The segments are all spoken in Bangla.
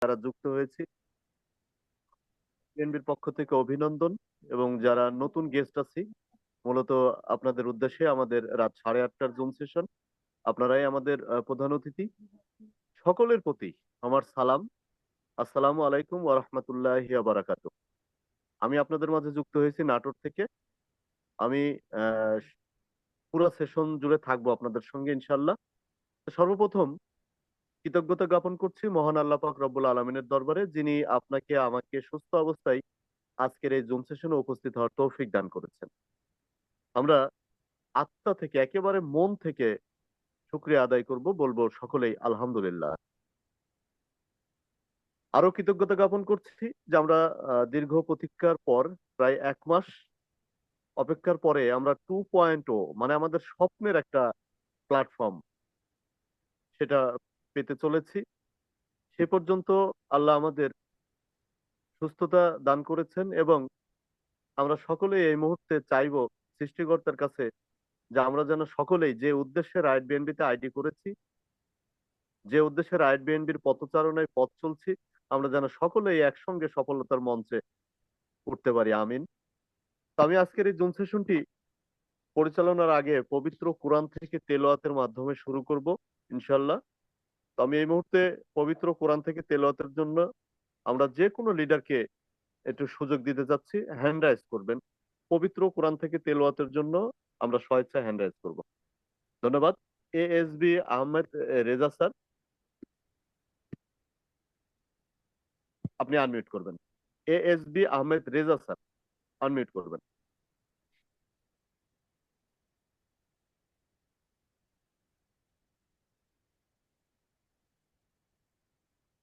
যারা যুক্ত হয়েছি বিএনপির পক্ষ থেকে অভিনন্দন, এবং যারা নতুন গেস্ট আছি মূলত আপনাদের উদ্দেশ্যে আমাদের রাত 8:30টার জুম সেশন। আপনারাই আমাদের প্রধান অতিথি। সকলের প্রতি আমার সালাম। আসসালামু আলাইকুম ওয়া রাহমাতুল্লাহি ওয়া বারাকাতুহু। আমি আপনাদের মাঝে যুক্ত হয়েছি নাটোর থেকে। আমি আহ, পুরো সেশন জুড়ে থাকবো আপনাদের সঙ্গে ইনশাল্লাহ। সর্বপ্রথম কৃতজ্ঞতা জ্ঞাপন করছি মহান আল্লাহ পাক রব্বুল আলমিনের দরবারে, যিনি আপনাকে আমাকে সুস্থ অবস্থায় আজকের এই জুম সেশনে উপস্থিত হওয়ার তৌফিক দান করেছেন। আমরা আত্মা থেকে একেবারে মন থেকে শুকরিয়া আদায় করব, বলবো সকলেই আলহামদুলিল্লাহ। আরো কৃতজ্ঞতা জ্ঞাপন করছি যে আমরা দীর্ঘ প্রতীক্ষার পর প্রায় 1 মাস অপেক্ষার পরে আমরা 2.0 মানে আমাদের স্বপ্নের একটা প্ল্যাটফর্ম সেটা পেতে চলেছি। সে পর্যন্ত আল্লাহ আমাদের সুস্থতা দান করেছেন, এবং আমরা সকলেই এই মুহূর্তে চাইবো সৃষ্টিকর্তার কাছে যে আমরা যেন সকলেই যে উদ্দেশ্যে রাইট বিএনপিতে আইডি করেছি, যে উদ্দেশ্যে রাইট বিএনপির পথচারণায় পথ চলছি, আমরা যেন সকলেই একসঙ্গে সফলতার মঞ্চে উঠতে পারি। আমিন। তো আমি আজকের এই জুম সেশনটি পরিচালনার আগে পবিত্র কোরআন থেকে তেলাওয়াতের মাধ্যমে শুরু করব ইনশাল্লাহ। তো আমি এই মুহূর্তে পবিত্র কোরআন থেকে তেলাওয়াতের জন্য আমরা যে কোনো লিডারকে একটু সুযোগ দিতে যাচ্ছি, হ্যান্ড রাইজ করবেন। পবিত্র কোরআন থেকে তেলাওয়াতের জন্য আমরা স্বেচ্ছায় হ্যান্ড রাইজ করব। ধন্যবাদ। এএসবি আহমেদ রেজা স্যার, আপনি আনমিউট করবেন। ASB Ahmed Reza sir, unmute করবেন।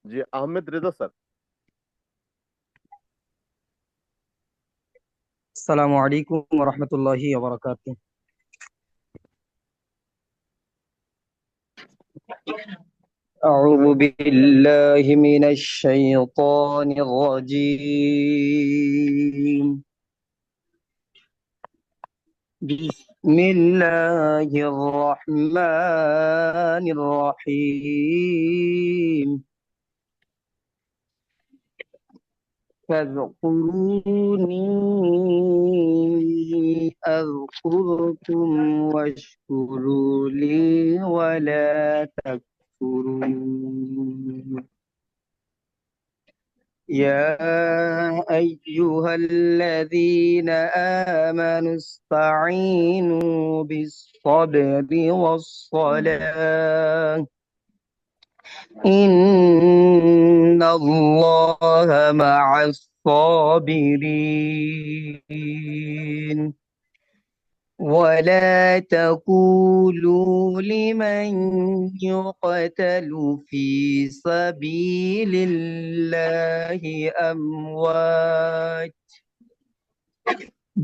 জি, আহমেদ রেজা স্যার। السلام عليكم ورحمة الله وبركاته. أعوذ بالله من الشيطان الرجيم. بسم الله الرحمن الرحيم. فاذكروني أذكركم واشكروا لي ولا تكفرون. يا أيها الذين آمنوا استعينوا بالصبر والصلاة إن الله مع الصابرين. ولا تقولوا لمن يقتل في سبيل الله أموات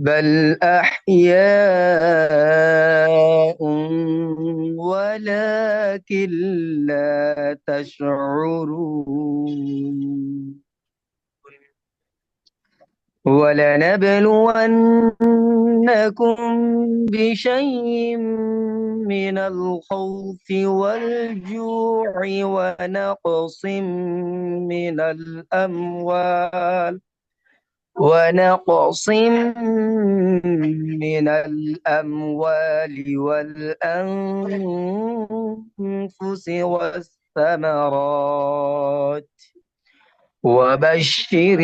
بل أحياء ولكن لا تشعرون. ولنبلونكم بشيء من الخوف والجوع ونقص من الأموال والأنفس والثمرات وبشر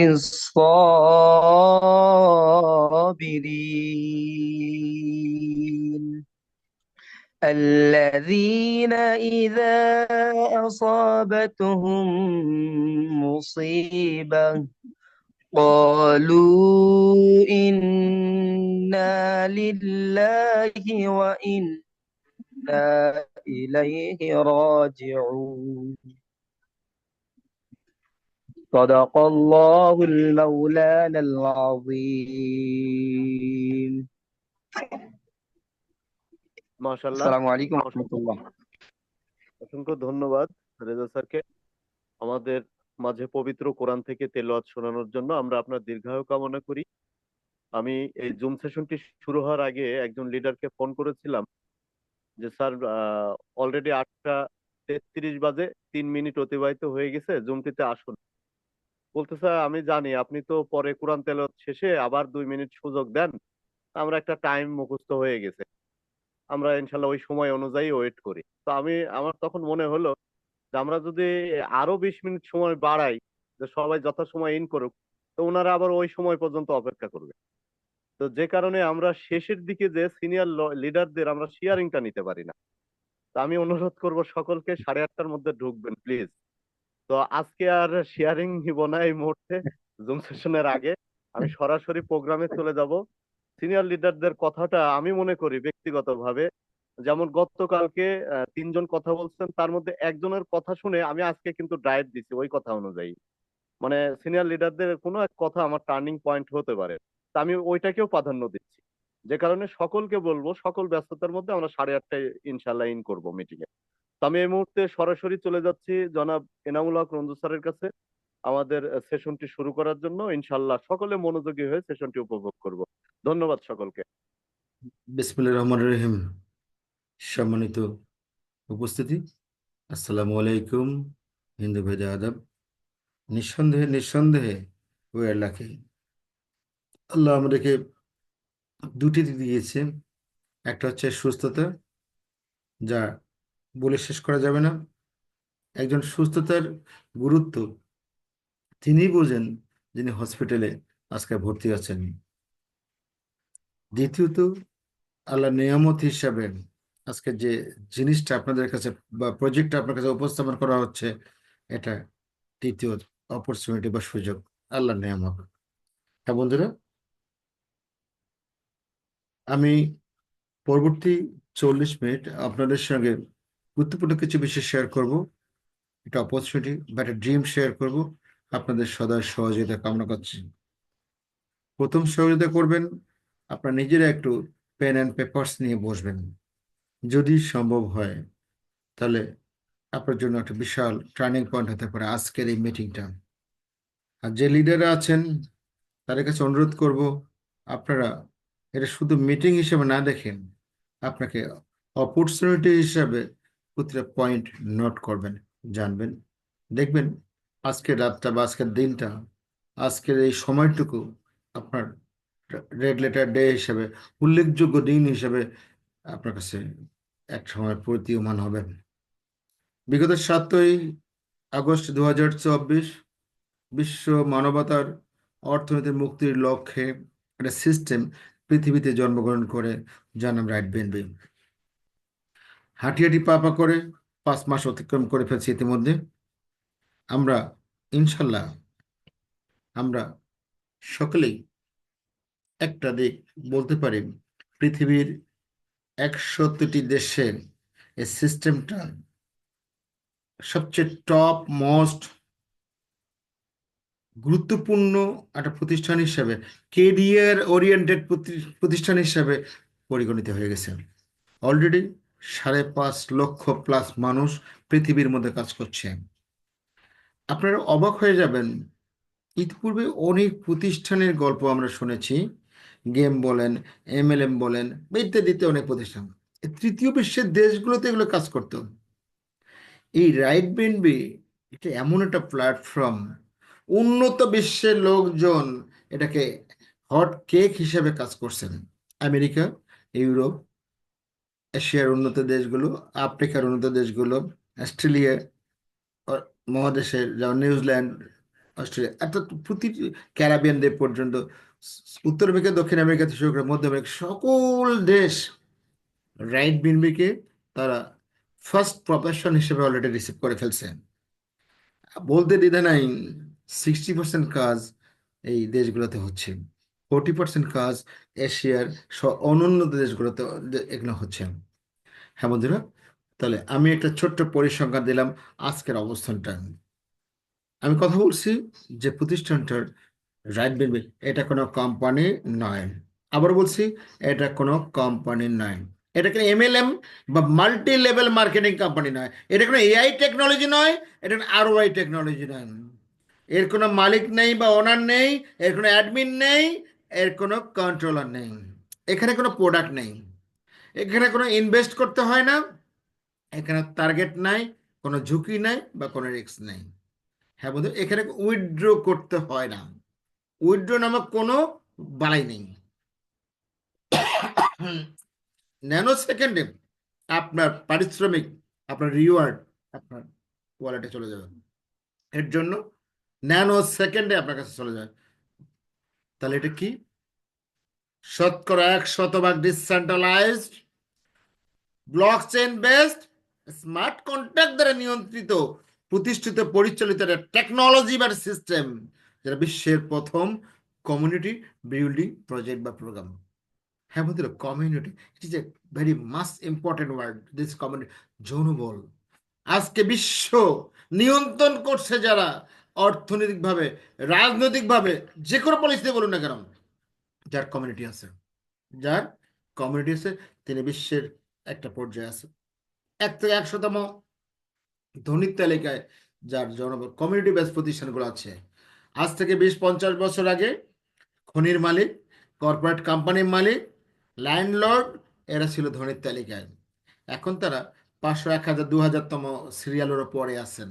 الصابرين الذين إذا أصابتهم مصيبة قالوا إنا لله وإنا إليه راجعون. صدق الله المولانا العظيم. মাশাআল্লাহ। السلام عليكم ورحمة الله. অসংখ্য ধন্যবাদ রেজা স্যারকে আমাদের মাঝে পবিত্র কোরআন থেকে তেলাওয়াত শোনানোর জন্য। আমরা আপনার দীর্ঘায়ু কামনা করি। আমি এই জুম সেশনটি শুরু হওয়ার আগে একজন লিডারকে ফোন করেছিলাম যে স্যার অলরেডি 8টা 33 বাজে, 3 মিনিট অতিবাহিত হয়ে গেছে, জুমটিতে আসুন। বলতেছে আমি জানি আপনি তো পরে কোরআন তেলাওয়াত শেষে আবার 2 মিনিট সুযোগ দেন, আমরা একটা টাইম মুখস্থ হয়ে গেছে, আমরা ইনশাল্লাহ ওই সময় অনুযায়ী ওয়েট করি। তো আমার তখন মনে হলো যে আমরা যদি আরো 20 মিনিট সময় বাড়াই, যে সবাই যথাসময় ইন করুক, তো ওনারা আবার ওই সময় পর্যন্ত অপেক্ষা করবে। তো যে কারণে আমরা শেষের দিকে যে সিনিয়র লিডারদের আমরা শেয়ারিংটা নিতে পারি না। তো আমি অনুরোধ করব সকলকে 8:30টার মধ্যে ঢুকবেন প্লিজ। তো আজকে আর শেয়ারিং নিব না এই মুহূর্তে, জুম সেশনের আগে আমি সরাসরি প্রোগ্রামে চলে যাব। সিনিয়র লিডারদের কথাটা আমি মনে করি ব্যক্তিগতভাবে, যেমন গতকালকে 3জন কথা বলছেন, তার মধ্যে একজনের কথা শুনে আমি আজকে কিন্তু ডায়েট দিছি ওই কথা অনুযায়ী। মানে সিনিয়র লিডারদের কোনো এক কথা আমার টার্নিং পয়েন্ট হতে পারে, তা আমি ওইটাকেও প্রাধান্য দিচ্ছি। যে কারণে সকলকে বলবো সকল ব্যস্ততার মধ্যে আমরা 8:30টায় ইনশাল্লাহ ইন করবো মিটিং এ। তো আমি এই মুহূর্তে সরাসরি চলে যাচ্ছি জনাব এনামুল হক রঞ্জু স্যারের কাছে আমাদের সেশনটি শুরু করার জন্য। ইনশাল্লাহ সকলে মনোযোগী হয়ে সেশনটি উপভোগ করব। ধন্যবাদ সকলকে। বিসমিল্লাহির রহমানির রহিম। সম্মানিত উপস্থিতি, আসসালামু আলাইকুম। হিন্দু ভেদে আদাব। নিঃসন্দেহে ওই আল্লাহকে, আল্লাহ আমাদেরকে দুটি দিক দিয়েছে। একটা হচ্ছে সুস্থতা, যা বলে শেষ করা যাবে না। একজন সুস্থতার গুরুত্ব তিনি বোঝেন যিনি হসপিটালে আজকে ভর্তি আছেন। দ্বিতীয়ত, আল্লাহ নিয়ামত হিসাবে আজকে যে জিনিসটা আপনাদের কাছে বা প্রজেক্টটা আপনার কাছে উপস্থাপন করা হচ্ছে, এটা তৃতীয় অপরচুনিটি বা সুযোগ, আল্লাহর নিয়ামত। হ্যাঁ বন্ধুরা, আমি পরবর্তী 40 মিনিট আপনাদের সঙ্গে গুরুত্বপূর্ণ কিছু বিষয় শেয়ার করব। একটা অপরচুনিটি বা একটা ড্রিম শেয়ার করব। আপনাদের সদা সহযোগিতা কামনা করছি। প্রথম সহযোগিতা করবেন, আপনার নিজেরা একটু পেন অ্যান্ড পেপারস নিয়ে বসবেন। যদি সম্ভব হয় তাহলে আপনার জন্য একটা বিশাল টার্নিং পয়েন্ট হতে পারে আজকের এই মিটিংটা। আর যে লিডাররা আছেন তাদের কাছে অনুরোধ করব, আপনারা এটা শুধু মিটিং হিসেবে না দেখেন, আপনাকে অপরচুনিটি হিসাবে প্রতিটা পয়েন্ট নোট করবেন, জানবেন। দেখবেন আজকের রাতটা বা আজকের দিনটা, আজকের এই সময়টুকু আপনার রেড লেটার ডে হিসেবে, উল্লেখযোগ্য দিন হিসেবে আপনার কাছে এক সময় প্রতীয়মান হবে। বিগত 7ই আগস্ট 2024 বিশ্ব মানবতার অর্থনীতির মুক্তির লক্ষ্যে একটা সিস্টেম পৃথিবীতে জন্মগ্রহণ করে, যার নাম রাইট বিএনপি। হাঁটি হাঁটি পা পা করে 5 মাস অতিক্রম করে ফেলছি ইতিমধ্যে। আমরা ইনশাল্লাহ আমরা সকলেই একটা দিক বলতে পারি, পৃথিবীর 100টি দেশের এই সিস্টেমটা সবচেয়ে টপ মোস্ট গুরুত্বপূর্ণ একটা প্রতিষ্ঠান হিসাবে, কেরিয়ার ওরিয়েন্টেড প্রতিষ্ঠান হিসাবে পরিগণিত হয়ে গেছে। অলরেডি 5.5 লক্ষ+ মানুষ পৃথিবীর মধ্যে কাজ করছে। আপনারা অবাক হয়ে যাবেন, ইতিপূর্বে অনেক প্রতিষ্ঠানের গল্প আমরা শুনেছি, গেম বলেন, এমএলএম বলেন বা ইত্যাদিতে অনেক প্রতিষ্ঠান এই তৃতীয় বিশ্বের দেশগুলোতে এগুলো কাজ করতো। এই রাইট বিএনবি এটা এমন একটা প্ল্যাটফর্ম, উন্নত বিশ্বের লোকজন এটাকে হট কেক হিসেবে কাজ করছেন। আমেরিকা, ইউরোপ, এশিয়ার উন্নত দেশগুলো, আফ্রিকার উন্নত দেশগুলো, অস্ট্রেলিয়া মহাদেশের যেমন নিউজিল্যান্ড, অস্ট্রেলিয়া, অর্থাৎ প্রতিটি ক্যারাবিয়ান দ্বীপ পর্যন্ত, উত্তর আমেরিকা, দক্ষিণ আমেরিকা থেকে শুরু করে মধ্য আমেরিকা, সকল দেশ রাইট বিএনবিকে তারা ফার্স্ট প্রফেশন হিসেবে অলরেডি রিসিভ করে ফেলছেন। বলতে দ্বিধা নাই, 60% কাজ এই দেশগুলোতে হচ্ছে, 40% কাজ এশিয়ার অনুন্নত দেশগুলোতে এগুলো হচ্ছে। হ্যাঁ বন্ধুরা, তাহলে আমি একটা ছোট্ট পরিসংখ্যান দিলাম আজকের অবস্থানটা। আমি কথা বলছি যে প্রতিষ্ঠানটার রাইট বিনবে, এটা কোনো কোম্পানি নয়। আবার বলছি, এটা কোনো কোম্পানি নয়। এটা কোনো এমএলএম বা মাল্টি লেভেল মার্কেটিং কোম্পানি নয়। এটা কোনো এআই টেকনোলজি নয়। এটা কোনো আরওআই টেকনোলজি নয়। এর কোনো মালিক নেই বা ওনার নেই, এর কোনো অ্যাডমিন নেই, এর কোনো কন্ট্রোলার নেই, এখানে কোনো প্রোডাক্ট নেই, এখানে কোনো ইনভেস্ট করতে হয় না, এখানে টার্গেট নাই, কোনো ঝুঁকি নাই বা কোনো রিস্ক নাই। হ্যাঁ বন্ধু, এখানে উইথড্র করতে হয় না, উইথড্র নামক কোনো বালাই নেই। ন্যানো সেকেন্ডে আপনার পারিশ্রমিক, আপনার রিওয়ার্ড আপনার ওয়ালেটে চলে যাবে। এর জন্য ন্যানো সেকেন্ডে আপনার কাছে চলে যায়। তাহলে এটা কি? শতকরা 100% decentralised block chain based smart contract দ্বারা নিয়ন্ত্রিত, প্রতিষ্ঠিত, পরিচালিত টেকনোলজি বা সিস্টেম, যেটা বিশ্বের প্রথম কমিউনিটি বিল্ডিং প্রজেক্ট বা প্রোগ্রাম। হ্যাঁ বন্ধুরা, community, it is a very must important word, this community. জনবল আজকে বিশ্ব নিয়ন্ত্রণ করছে যারা, অর্থনৈতিকভাবে, রাজনৈতিকভাবে, যে কোনো পলিসিতে বলুন না কেন, যার কমিউনিটি আছে, যার কমিউনিটি আছে, তিনি বিশ্বের একটা পর্যায়ে আছে। 1 থেকে 100তম ধনীর তালিকায় যার জনবল, কমিউনিটি বেস প্রতিষ্ঠানগুলো আছে। আজ থেকে 20-50 বছর আগে খনির মালিক, কর্পোরেট কোম্পানির মালিক, ল্যান্ডলর্ড, এরা ছিল ধনীর তালিকায়। এখন তারা 500, 1000, 2000তম সিরিয়ালেরও পরে আছেন।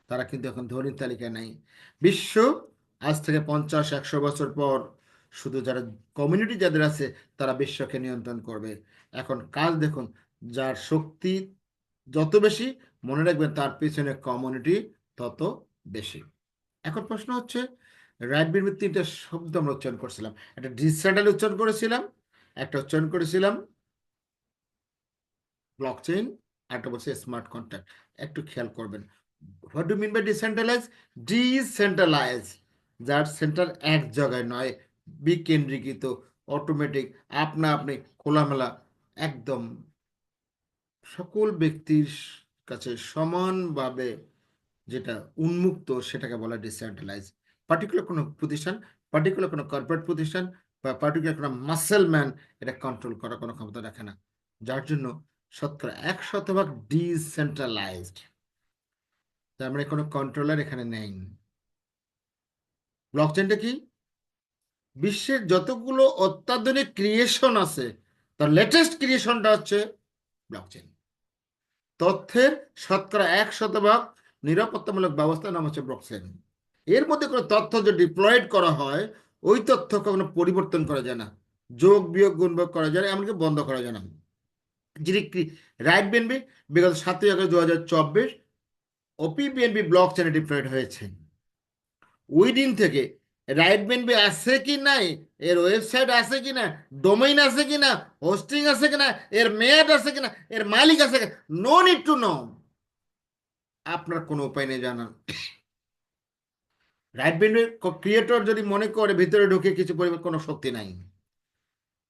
তারা কিন্তু এখন ধনীর তালিকায় নাই। বিশ্ব আজ থেকে 50-100 বছর পর শুধু যারা কমিউনিটি যাদের আছে তারা বিশ্বকে নিয়ন্ত্রণ করবে। এখন কাজ দেখুন, যার শক্তি যত বেশি, মনে রাখবেন তার পিছনে কমিউনিটি তত বেশি। এখন প্রশ্ন হচ্ছে, রাইট বিন 3টা শব্দ আমরা উচ্চারণ করছিলাম, একটা ডিসেন্ট্রাল উচ্চারণ করেছিলাম, একটা উচ্চারণ করেছিলাম ব্লক চেইন, একটা বলছে স্মার্ট কন্ট্রাক্ট। একটু খেয়াল করবেন, what do mean by decentralise? Decentralise, যার সেন্টার এক জায়গায় নয়, বিকেন্দ্রীকৃত, অটোমেটিক, আপনা আপনি, খোলামেলা, একদম সকল ব্যক্তির কাছে সমানভাবে যেটা উন্মুক্ত, সেটাকে বলা ডিসেন্ট্রালাইজ। পার্টিকুলার কোনো প্রতিষ্ঠান, পার্টিকুলার কোনো কর্পোরেট প্রতিষ্ঠান বা পার্টিকুলার কোনো মাসেল ম্যান এটা কন্ট্রোল করার কোনো ক্ষমতা রাখে না, যার জন্য শতকরা 100% ডিসেন্ট্রালাইজড। তার মানে কোনো কন্ট্রোলার এখানে নেই। ব্লকচেনটা কি? বিশ্বের যতগুলো অত্যাধুনিক ক্রিয়েশন আছে, তার লেটেস্ট ক্রিয়েশনটা হচ্ছে ব্লকচেন। তথ্যের শতকরা 100% নিরাপত্তামূলক ব্যবস্থার নাম হচ্ছে ব্লকচেন। এর মধ্যে কোনো তথ্য যদি ডিপ্লয়েড করা হয়, ওই তথ্য কখনো পরিবর্তন করা যায় না, যোগ বিয়োগ গুণ ভাগ করা যায় না, এমনকি বন্ধ করা যায় না। যিনি রাইট বিএনবি বিগত 7ই আগস্ট 2024 ওপিবিএনবি ব্লক চেনে ডিপ্লয়েড হয়েছে। ওই দিন থেকে রাইট বিএনবি আছে কি নাই, এর ওয়েবসাইট আছে কিনা, ডোমেইন আছে কিনা, হোস্টিং আছে কিনা, এর মেয়াদ আছে কিনা, এর মালিক আছে কিনা, নো নিড টু নো। আপনার কোনো উপায় নেই জানার। রাইট বিএনবির ক্রিয়েটর যদি মনে করে ভিতরে ঢুকে কিছু পরিমাণ, কোনো শক্তি নাই।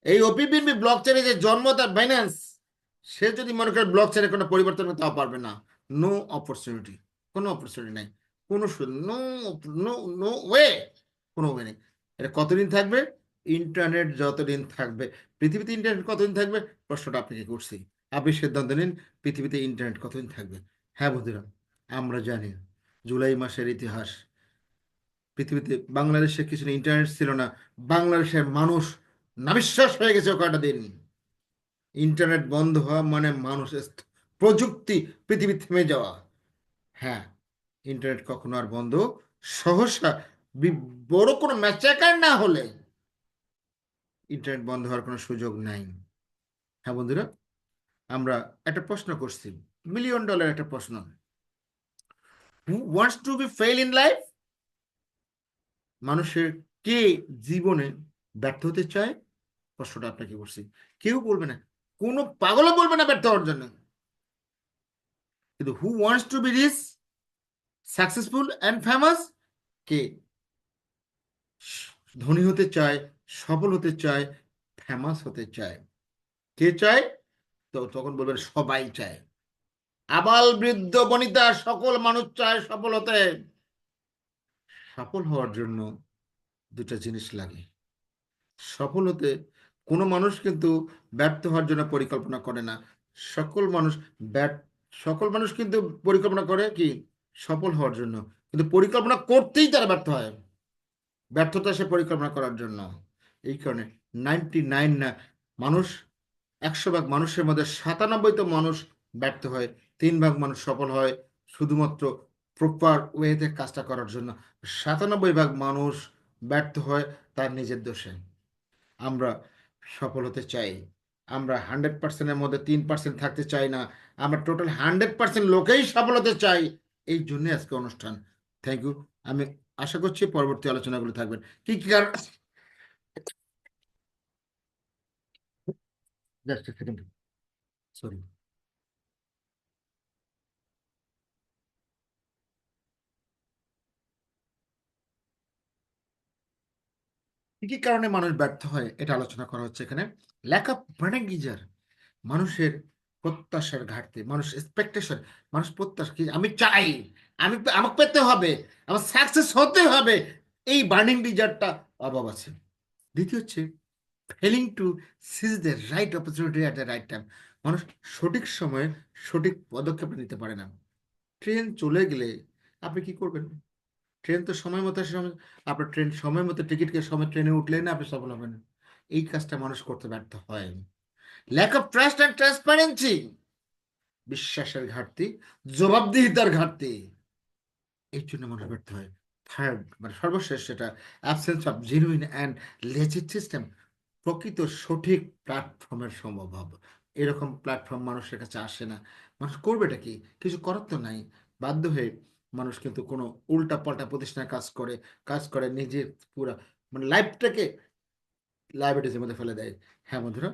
এই ওপিবিএনবি ব্লক চেনে যে জন্ম, তার বাইন্যান্স, সে যদি মনে করে ব্লক চেনে কোনো পরিবর্তন করতে পারবে না। নো অপরচুনিটি, কোনো অপরচুনিটি নাই, কোনো নো নো নো ওয়ে, কোনো ওয়ে নেই। এটা কতদিন থাকবে? ইন্টারনেট যতদিন থাকবে। পৃথিবীতে ইন্টারনেট কতদিন থাকবে, প্রশ্নটা আপনাকে করছি। আপনি সিদ্ধান্ত নিন, পৃথিবীতে ইন্টারনেট কতদিন থাকবে। হ্যাঁ বন্ধুরা, আমরা জানি জুলাই মাসের ইতিহাস, পৃথিবীতে বাংলাদেশে কিছু ইন্টারনেট ছিল না, বাংলাদেশের মানুষ নাবিশ্বাস হয়ে গেছে কয়টা দিন। ইন্টারনেট বন্ধ হওয়া মানে মানুষ, প্রযুক্তি, পৃথিবী থেমে যাওয়া। হ্যাঁ, ইন্টারনেট কখনো আর বন্ধ সহসা বড় কোনো ম্যাচাকার না হলে ইন্টারনেট বন্ধ হওয়ার কোনো সুযোগ নাই। হ্যাঁ বন্ধুরা, আমরা একটা প্রশ্ন করছি, $1,000,000 একটা প্রশ্ন, who wants to be fail in life? মানুষের কে জীবনে ব্যর্থ হতে চায়? প্রশ্নটা আপনাকে করছি। কেউ বলবে না, কোনো পাগলও বলবে না ব্যর্থ হওয়ার জন্য। কিন্তু who wants to be rich, successful and famous? কে ধনী হতে চায়, সফল হতে চায়, ফেমাস হতে চায়? কে চায়? তো তখন বলবেন সবাই চায়, আবাল বৃদ্ধ বনিতা সকল মানুষ চায় সফল হতে। সফল হওয়ার জন্য দুটা জিনিস লাগে। সফল হতে কোনো মানুষ কিন্তু ব্যর্থ হওয়ার জন্য পরিকল্পনা করে না। সকল মানুষ ব্যর্থ, সকল মানুষ কিন্তু পরিকল্পনা করে কি, সফল হওয়ার জন্য। কিন্তু পরিকল্পনা করতেই তারা ব্যর্থ হয়, ব্যর্থতা সে পরিকল্পনা করার জন্য। এই কারণে 99 না, মানুষ 100 ভাগ মানুষের মধ্যে 97 তো মানুষ ব্যর্থ হয়, 3 ভাগ মানুষ সফল হয় শুধুমাত্র প্রপার ওয়েতে কাজটা করার জন্য, 97 ভাগ মানুষ ব্যর্থ হয় তার নিজের দোষে। আমরা সফল হতে চাই, আমরা 100%-এর মধ্যে 3% থাকতে চাই না, আমরা টোটাল 100% লোকেই সফল হতে চাই। এই জন্য আজকে অনুষ্ঠান। Thank you. আমি আশা করছি পরবর্তী আলোচনাগুলো থাকবেন। কি কি কারণ, জাস্ট সেকেন্ড, সরি। কি কি কারণে মানুষ ব্যর্থ হয় এটা আলোচনা করা হচ্ছে এখানে। ল্যাক অফ বার্নিং ডিজায়ার, মানুষের প্রত্যাশার ঘাটতি, মানুষ এক্সপেকটেশন, মানুষ প্রত্যাশা কি আমি চাই, আমাকে পেতে হবে, আমার সাকসেস হতে হবে, এই বার্নিং ডিজায়ারটা অভাব আছে। দ্বিতীয় হচ্ছে failing to seize the right opportunity at the right time, মানুষ সঠিক সময়ে সঠিক পদক্ষেপ নিতে পারে না। ট্রেন চলে গেলে আপনি কি করবেন? ট্রেন তো সময় মতো আপনার ট্রেন সময় মতো টিকিট সময় ট্রেনে উঠলেন না, আপনি সফল হবেন। এই কাজটা মানুষ করতে ব্যর্থ হয়। Lack of trust and transparency, বিশ্বাসের ঘাটতি, জবাবদিহিতার ঘাটতি, এই জন্য মানুষ ব্যর্থ হয়। থার্ড মানে সর্বশেষ সেটা absence of genuine and legit system, প্রকৃত সঠিক প্ল্যাটফর্মের সমভাব। এরকম প্ল্যাটফর্ম মানুষের কাছে আসে না। মানুষ করবেটা কি? কিছু করার তো নাই। বাধ্য হয়ে মানুষ কিন্তু কোনো উল্টা পাল্টা প্রতিষ্ঠানে কাজ করে নিজের পুরা মানে লাইফটাকে লাইবিলিটিসের মধ্যে ফেলে দেয়। হ্যাঁ বন্ধুরা,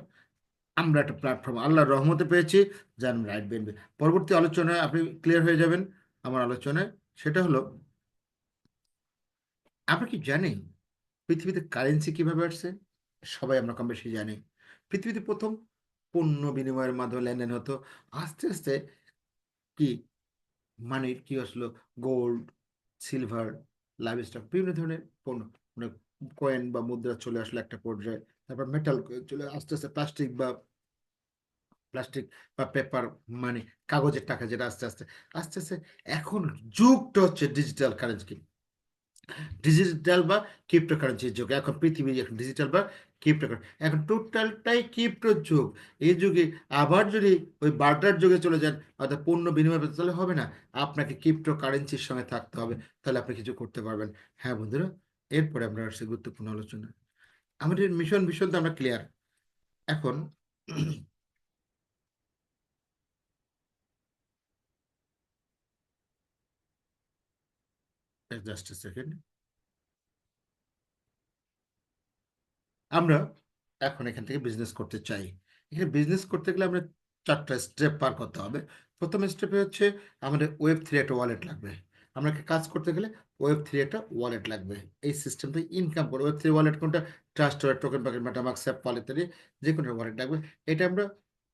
আমরা একটা প্ল্যাটফর্ম আল্লাহর রহমতে পেয়েছি, যার রাইট বেনবে। পরবর্তী আলোচনায় আপনি ক্লিয়ার হয়ে যাবেন আমার আলোচনায়। সেটা হলো, আমরা কি জানি পৃথিবীতে কারেন্সি কিভাবে আসছে? সবাই আমরা কম বেশি জানি। পৃথিবীতে প্রথম পণ্য বিনিময়ের মাধ্যমে লেনদেন হতো। আস্তে আস্তে কি মানে কি আসলো, গোল্ড, সিলভার, লাইভ স্টক, বিভিন্ন ধরনের পণ্য মানে কয়েন বা মুদ্রা চলে আসলো একটা পর্যায়ে। তারপর মেটাল চলে, আস্তে আস্তে প্লাস্টিক বা পেপার মানে কাগজের টাকা, যেটা আস্তে আস্তে আস্তে আস্তে এখন যুগটা হচ্ছে ডিজিটাল কারেন্সি, ডিজিটাল বা ক্রিপ্টোকারেন্সির যুগ। এখন পৃথিবী এখন ডিজিটাল বা ক্রিপ্টোকারেন্সি, এখন টোটালটাই ক্রিপ্টোর যুগ। এই যুগে আবার যদি ওই বার্টার যুগে চলে যান, অর্থাৎ পণ্য বিনিময় করতে, তাহলে হবে না, আপনাকে ক্রিপ্টো কারেন্সির সঙ্গে থাকতে হবে, তাহলে আপনি কিছু করতে পারবেন। হ্যাঁ বন্ধুরা, এরপরে আমরা আসছি গুরুত্বপূর্ণ আলোচনা। আমাদের মিশন তো আমরা ক্লিয়ার। এখন জাস্ট সেকেন্ড, আমরা এখন এখান থেকে বিজনেস করতে চাই। এখানে বিজনেস করতে গেলে আমরা 4টা স্টেপ পার করতে হবে। প্রথম স্টেপে হচ্ছে আমাদের ওয়েব3 একটা ওয়ালেট লাগবে। আমরা কাজ করতে গেলে ওয়েব3 একটা ওয়ালেট লাগবে। এই সিস্টেমটা ইনকাম করে ওয়েব3 ওয়ালেট কোনটা? Trust wallet, token packet, MetaMask, sap wallet ইত্যাদি যে কোনো ওয়ালেট লাগবে। এটা আমরা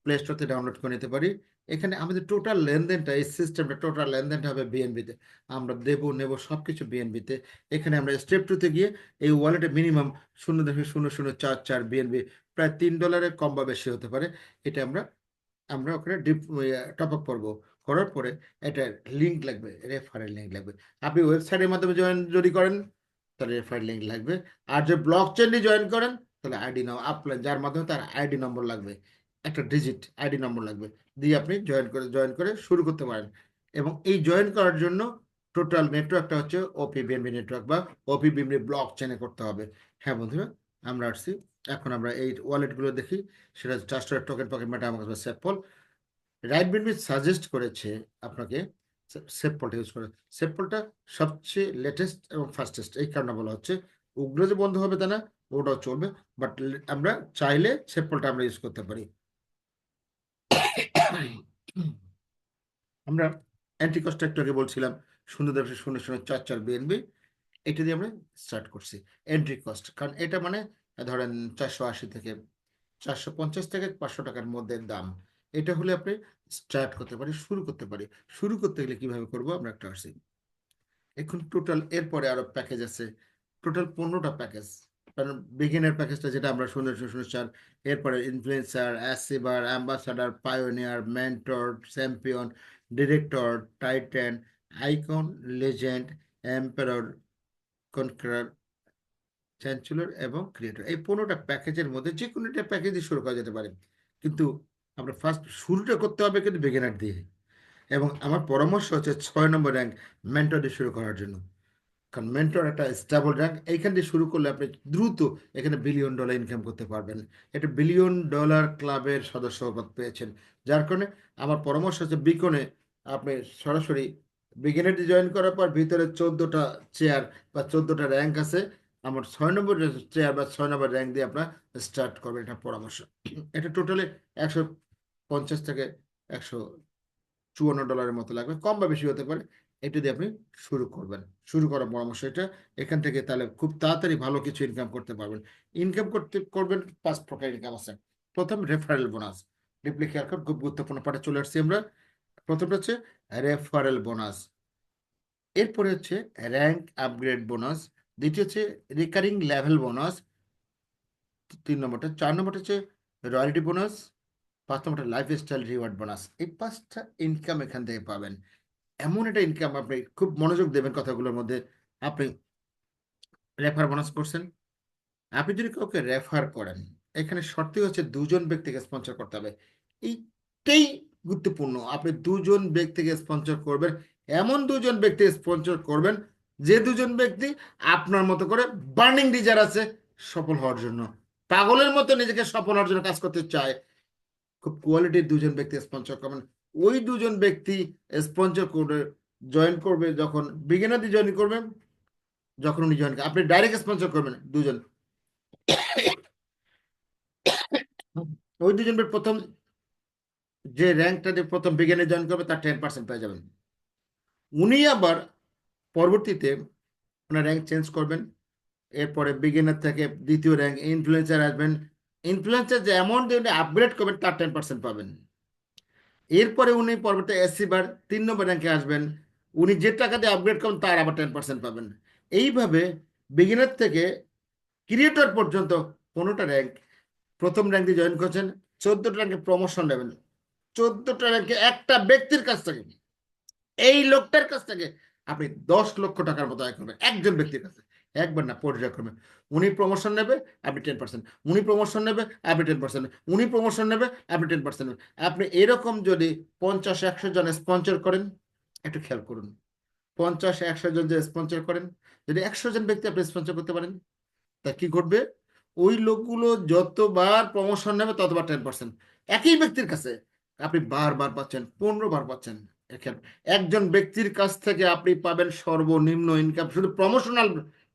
প্লে স্টোর থেকে ডাউনলোড করে নিতে পারি। এখানে আমাদের টোটাল লেনদেনটা, এই সিস্টেমটা টোটাল লেনদেনটা হবে বিএনবিতে। আমরা দেবো নেব সব কিছু বিএনবিতে। এখানে আমরা স্টেপ 2-তে গিয়ে এই ওয়ালেটে মিনিমাম 0.0044 বিএনবি, প্রায় $3 কম বা বেশি হতে পারে। এটা আমরা আমরা ওখানে টপ আপ করবো। করার পরে এটা লিঙ্ক লাগবে, রেফারেল লিঙ্ক লাগবে। আপনি ওয়েবসাইটের মাধ্যমে যদি করেন তাহলে রেফারেল লিঙ্ক লাগবে। আর যে ব্লক চেইনে জয়েন করেন তাহলে আইডি নাও আপনার, যার মাধ্যমে তার আইডি নম্বর লাগবে, একটা ডিজিট আইডি নম্বর লাগবে, দিয়ে আপনি জয়েন করে শুরু করতে পারেন। এবং এই জয়েন করার জন্য টোটাল নেটওয়ার্কটা হচ্ছে ওপি বিএনবি নেটওয়ার্ক বা ওপি বিএনবি ব্লক চেনে করতে হবে। হ্যাঁ বন্ধুরা, আমরা আসছি। এখন আমরা এই ওয়ালেটগুলো দেখি। সেটা ট্রাস্টেড টোকেন, পকেট মেটামাস্ক বা সেপল। রাইট বিনবি সাজেস্ট করেছে আপনাকে সেপলটা ইউজ করে। সেপলটা সবচেয়ে লেটেস্ট এবং ফাস্টেস্ট, এই কারণে বলা হচ্ছে। ওগুলো যে বন্ধ হবে তা না, ওটাও চলবে, বাট আমরা চাইলে সেপলটা আমরা ইউজ করতে পারি। আমরা অ্যান্টি কস্ট একটু আগে বলছিলাম 0.0044 বিএনবি, এটা দিয়ে আমরা স্টার্ট করছি এন্ট্রি কস্ট। কারণ এটা মানে ধরেন 480 থেকে 450 থেকে 500 টাকার মধ্যে দাম। এটা হলে আপনি স্টার্ট করতে পারি, শুরু করতে পারি। শুরু করতে গেলে কিভাবে করব আমরা একটা আসি। এখন টোটাল এরপরে আরো প্যাকেজ আছে, টোটাল 15টা প্যাকেজ। কারণ বিগিনার প্যাকেজটা যেটা আমরা 0.0044, এরপরে influencer, achiever, ambassador, pioneer, mentor, champion, director, titan, icon, legend, emperor, conqueror, chancellor এবং ক্রিয়েটর, এই 15টা প্যাকেজের মধ্যে যে কোনো একটা প্যাকেজ দিয়ে শুরু করা যেতে পারে। কিন্তু আমরা ফার্স্ট শুরুটা করতে হবে কিন্তু বিগিনার দিয়ে। এবং আমার পরামর্শ হচ্ছে 6 নম্বর র্যাঙ্ক মেন্টর দিয়ে শুরু করার জন্য। কারণ মেন্টর একটা স্টেবল র্যাঙ্ক, এইখান দিয়ে শুরু করলে আপনি দ্রুত এখানে $1 বিলিয়ন ইনকাম করতে পারবেন। এটা $1 বিলিয়ন ক্লাবের সদস্য পদ পেয়েছেন, যার কারণে আমার পরামর্শ হচ্ছে বিকনে আপনি সরাসরি বিগিনারে জয়েন করার পর ভিতরে 14টা চেয়ার বা 14টা র্যাঙ্ক আছে, আমার 6 নম্বর চেয়ার বা 6 নম্বর র্যাঙ্ক দিয়ে আপনার স্টার্ট করবেন, এটা পরামর্শ। এটা টোটালি 150 থেকে $154 মতো লাগবে, কম বা বেশি হতে পারে। এটা দিয়ে আপনি শুরু করবেন, শুরু করার পরামর্শ এটা। এখান থেকে তাহলে খুব তাড়াতাড়ি ভালো কিছু ইনকাম করতে পারবেন। ইনকাম করবেন 5 প্রকার ইনকাম আছে। প্রথম রেফারেল বোনাস, ডিপলি খেয়াল করুন, খুব গুরুত্বপূর্ণ পার্টে চলে আসছি আমরা। প্রথমটা হচ্ছে রেফারেল বোনাস, এরপরে হচ্ছে র্যাঙ্ক আপগ্রেড বোনাস, দ্বিতীয় হচ্ছে রিকারিং লেভেল বোনাস, 3 নম্বরটা, 4 নম্বরটা হচ্ছে রয়্যালটি বোনাস, 5 নম্বরটা লাইফস্টাইল রিওয়ার্ড বোনাস। এই 5টা ইনকাম এখান থেকে পাবেন। এমন একটা ইনকাম, আপনি খুব মনোযোগ দেবেন কথাগুলোর মধ্যে। আপনি রেফার বোনাস করছেন, আপনি যদি কাউকে রেফার করেন, এখানে শর্তই হচ্ছে 2জন ব্যক্তিকে স্পন্সর করতে হবে। এইটাই গুরুত্বপূর্ণ, আপনি 2জন ব্যক্তিকে স্পন্সর করবেন, এমন 2জন ব্যক্তি স্পন্সর করবেন যে 2জন ব্যক্তি আপনার মতো করে বার্নিং ডিজায়ার আছে সফল হওয়ার জন্য, পাগলের মতো নিজেকে সফল হওয়ার জন্য কাজ করতে চায়। খুব কোয়ালিটির 2জন ব্যক্তি স্পন্সর করবেন। ওই 2জন ব্যক্তি স্পন্সর করে জয়েন করবে যখন বিগিনার দিয়ে জয়েন করবেন, যখন উনি জয়েন করবেন আপনি ডাইরেক্ট স্পন্সর করবেন 2জন। ওই 2জন প্রথম যে র্যাঙ্কটা দিয়ে প্রথম বিগিনার জয়েন করবে তার 10% পেয়ে যাবেন। উনি আবার পরবর্তীতে ওনার র্যাঙ্ক চেঞ্জ করবেন, এরপরে বিগিনার থেকে দ্বিতীয় র্যাঙ্ক ইনফ্লুয়েন্সার আসবেন, ইনফ্লুয়েন্সার যে অ্যামাউন্ট দিয়ে উনি আপগ্রেড করবেন তার 10% পাবেন। এরপরে উনি পরবর্তী এসসি বার 3 নম্বর র্যাঙ্কে আসবেন, উনি যে টাকা দিয়ে আপগ্রেড করবেন তার আবার 10% পাবেন। এইভাবে বিগিনার থেকে ক্রিয়েটর পর্যন্ত 15টা র্যাঙ্ক, প্রথম র্যাঙ্ক দিয়ে জয়েন করছেন, 14টা র্যাঙ্কে প্রমোশন নেবেন। 14টা র্যাঙ্কে একটা ব্যক্তির কাছ থেকে, এই লোকটার কাছ থেকে আপনি 10 লক্ষ টাকার মতো আয় করবেন, একজন ব্যক্তির কাছে, একবার না পর্যায়ক্রমে। উনি প্রমোশন নেবে, আপনি 10%, উনি প্রমোশন নেবে, আপনি 10%, উনি প্রমোশন নেবে, আপনি 10%। আপনি এরকম যদি 50-100 জন স্পন্সর করেন, একটু খেয়াল করুন, 50-100 জন যে স্পন্সর করেন, যদি 100 জন ব্যক্তি আপনি স্পন্সর করতে পারেন, তা কি ঘটবে? ওই লোকগুলো যতবার প্রমোশন নেবে ততবার 10%, একই ব্যক্তির কাছে আপনি বারবার পাচ্ছেন, 15 বার পাচ্ছেন। একজন ব্যক্তির কাছ থেকে আপনি পাবেন সর্বনিম্ন ইনকাম শুধু প্রমোশনাল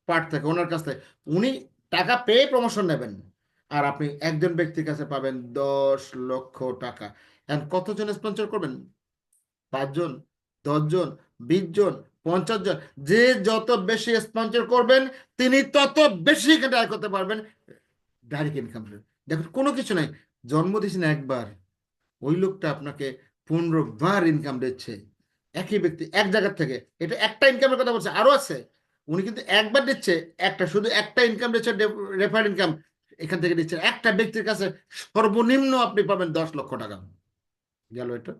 পার্ট থেকে, ওনার কাছ থেকে উনি টাকা পেয়ে প্রমোশন নেবেন, আর আপনি একজন ব্যক্তির কাছে পাবেন 10 লক্ষ টাকা। এখন কতজন স্পন্সর করবেন? 5 জন, 10 জন, 20 জন, 50 জন, যে যত বেশি স্পন্সর করবেন তিনি তত বেশি এখানে আয় করতে পারবেন ডাইরেক্ট ইনকাম। দেখুন কোনো কিছু নাই, জন্ম দিয়েছেন একবার, ওই লোকটা আপনাকে 15 বার ইনকাম দিচ্ছে, একই ব্যক্তি এক জায়গা থেকে। এটা একটা ইনকামের কথা বলছে, আরো আছে। উনি কিন্তু একবার দিচ্ছে, একটা শুধু একটা ইনকাম দিচ্ছে, রেফার ইনকাম এখান থেকে দিচ্ছে একটা ব্যক্তির কাছে, সর্বনিম্ন আপনি পাবেন 10 লক্ষ টাকা। গেল এটা।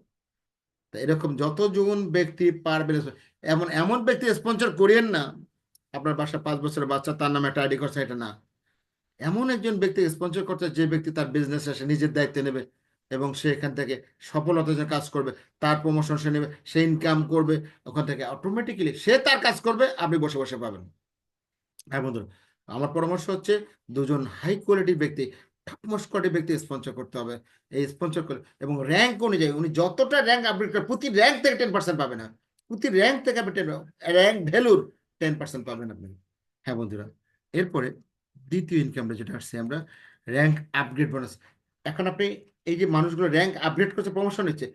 তা এরকম যতজন ব্যক্তি পারবেন, এমন এমন ব্যক্তি স্পন্সর করিয়েন না আপনার বাসা 5 বছরের বাচ্চা তার নামে একটা আইডি করছে, এটা না। এমন একজন ব্যক্তি স্পন্সর করতে, যে ব্যক্তি তার বিজনেস সে নিজের দায়িত্ব নেবে এবং সে এখান থেকে সফলতার জন্য কাজ করবে, তার প্রমোশন সে নেবে, সে ইনকাম করবে, ওখান থেকে অটোমেটিক্যালি সে তার কাজ করবে, আপনি বসে বসে পাবেন। হ্যাঁ বন্ধুরা, আমার পরামর্শ হচ্ছে 2জন হাই কোয়ালিটির ব্যক্তি, টপমোস্ট কোয়ালিটির ব্যক্তি স্পন্সর করতে হবে। এই স্পন্সর করে এবং র্যাঙ্ক অনুযায়ী উনি যতটা র্যাঙ্ক আপডেট করে, প্রতি র্যাঙ্ক থেকে 10% পাবেন না, প্রতি র্যাঙ্ক থেকে আপনি র্যাঙ্ক ভ্যালুর 10% পাবেন আপনি। হ্যাঁ বন্ধুরা, এরপরে দ্বিতীয় ইনকামটা যেটা আসছে আমরা, র্যাঙ্ক আপগ্রেড বোনাস। এখন আপনি এই যে মানুষগুলো র্যাঙ্ক আপগ্রেড করছে, প্রমোশন নিচ্ছে,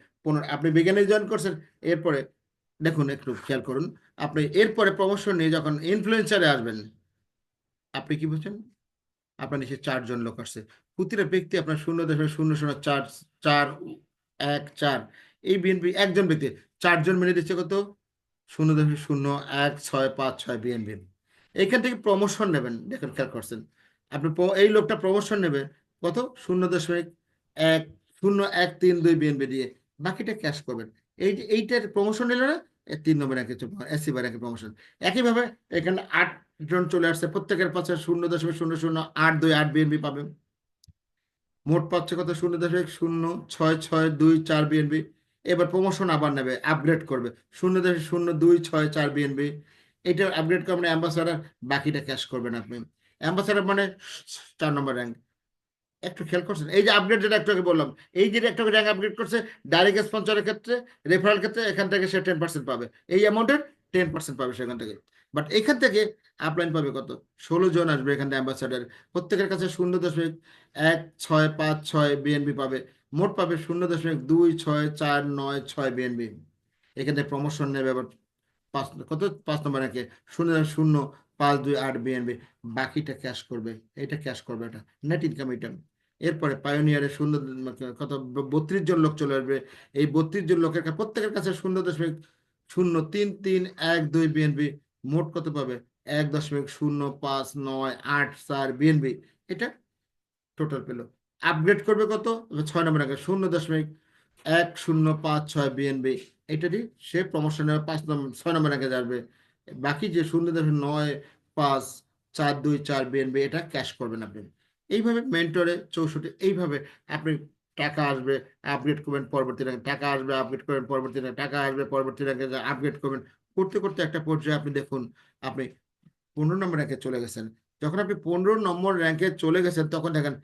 আপনি বিজ্ঞানে জয়েন করছেন, এরপরে দেখুন একটু খেয়াল করুন, আপনি এরপরে প্রমোশন নিয়ে যখন ইনফ্লুয়েন্সারে আসবেন, আপনি কি বলছেন, আপনার নিচে 4 জন লোক আসছে, প্রতিটা ব্যক্তি আপনার 0.00414, এই বিএনপি একজন ব্যক্তি 4 জন মিলে দিচ্ছে কত? 0.01656 বিএনপি। এখান থেকে প্রমোশন নেবেন, দেখেন খেয়াল করছেন, আপনি এই লোকটা প্রমোশন নেবে কত? 0.1013 বিএনপি দিয়ে, বাকিটা ক্যাশ করবেন। এই যে এইটার প্রমোশন নিল না, 3 নম্বর র্যাঙ্কে এসসি বা র্যাঙ্কের প্রমোশন। একইভাবে এখানে 8 জন চলে আসছে, প্রত্যেকের পাশে 0.00828 বিএনপি পাবে, মোট পাচ্ছে কত? 0.06624 বিএনপি। এবার প্রমোশন আবার নেবে, আপগ্রেড করবে 0.0264 বিএনবি, এটা আপগ্রেড করবেন অ্যাম্বাসাডার, বাকিটা ক্যাশ করবেন আপনি। অ্যাম্বাসাডার মানে 4 নম্বর র্যাঙ্ক। একটু খেয়াল করছেন এই যে আপগ্রেড, যেটা একটু আগে বললাম, এই যে একটু র্যাঙ্ক আপগ্রেড করছে, ডাইরেক্ট স্পন্সরের ক্ষেত্রে, রেফারেল ক্ষেত্রে এখান থেকে সে 10% পাবে, এই অ্যামাউন্টের 10% পাবে সেখান থেকে। বাট এখান থেকে আপলাইন পাবে কত? 16 জন আসবে এখান থেকে অ্যাম্বাসাডার, প্রত্যেকের কাছে 0.1656 বিএনবি পাবে, মোট পাবে 0.2649 বিএনবি। এখান থেকে প্রমোশন নেবে আবার কত 5 নম্বর র্যাঙ্কে 0.0528 বিএনবি, বাকিটা ক্যাশ করবে, এটা ক্যাশ করবে, এটা নেট ইনকাম এটা। এরপরে পায়োনিয়ারে কত 32 জন লোক চলে আসবে, এই 32 জন লোকের প্রত্যেকের কাছে 0.03312 বিএনবি, মোট কত পাবে 1.0598 বিএনবি, এটা টোটাল পেল। আপগ্রেড করবে কত? 6 নম্বর র্যাঙ্কে 0.1056 বিএনবি, এটারই সে প্রমোশনের 6 নম্বর র্যাঙ্কে যাবে। বাকি যে 0.9524 বিএনবি, এটা ক্যাশ করবেন আপনি। এইভাবে মেন্টরে 64, এইভাবে আপনি টাকা আসবে, আপগ্রেড করবেন, পরবর্তী র্যাঙ্কে টাকা আসবে, আপগ্রেড করবেন, পরবর্তী র্যাঙ্কে টাকা আসবে, পরবর্তী র্যাঙ্কে আপগ্রেড করবেন, করতে করতে একটা পর্যায়ে আপনি দেখুন আপনি 15 নম্বর র্যাঙ্কে চলে গেছেন। যখন আপনি 15 নম্বর র্যাঙ্কে চলে গেছেন, তখন দেখেন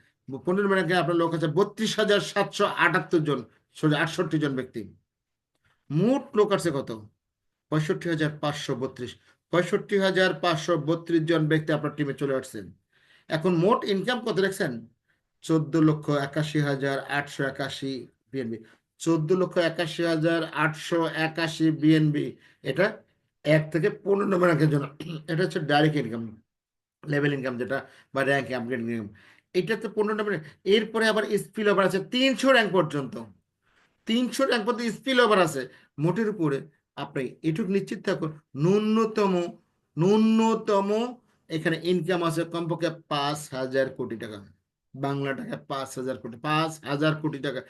15 নম্বর র্যাঙ্কে আপনার লোক আছে 32,778 জন, 68 জন ব্যক্তি। মোট লোক আছে কত? 65,532, 65,532 জন ব্যক্তি আপনার টিমে চলে আসছেন। এখন মোট ইনকাম কত দেখছেন? 14,81,881 বিএনবি, 14,81,881 বিএনবি। এটা 1 থেকে 15 নম্বর র্যাঙ্কের জন্য, এটা হচ্ছে ডাইরেক্ট ইনকাম, লেভেল ইনকাম যেটা, বা র্যাঙ্ক আপগ্রেড ইনকাম, এটা তো 15 নম্বর। এরপরে আবার স্পিল ওভার আছে 300 র্যাঙ্ক পর্যন্ত, 300 র্যাঙ্ক পর্যন্ত স্পিল ওভার আছে। মোটের উপরে আপনি এটুকু নিশ্চিত থাকুন, ন্যূনতম ন্যূনতম এখানে ইনকাম আছে কমপক্ষে 5,000 কোটি টাকা, বাংলা টাকা 5,000 কোটি, 5,000 কোটি টাকা।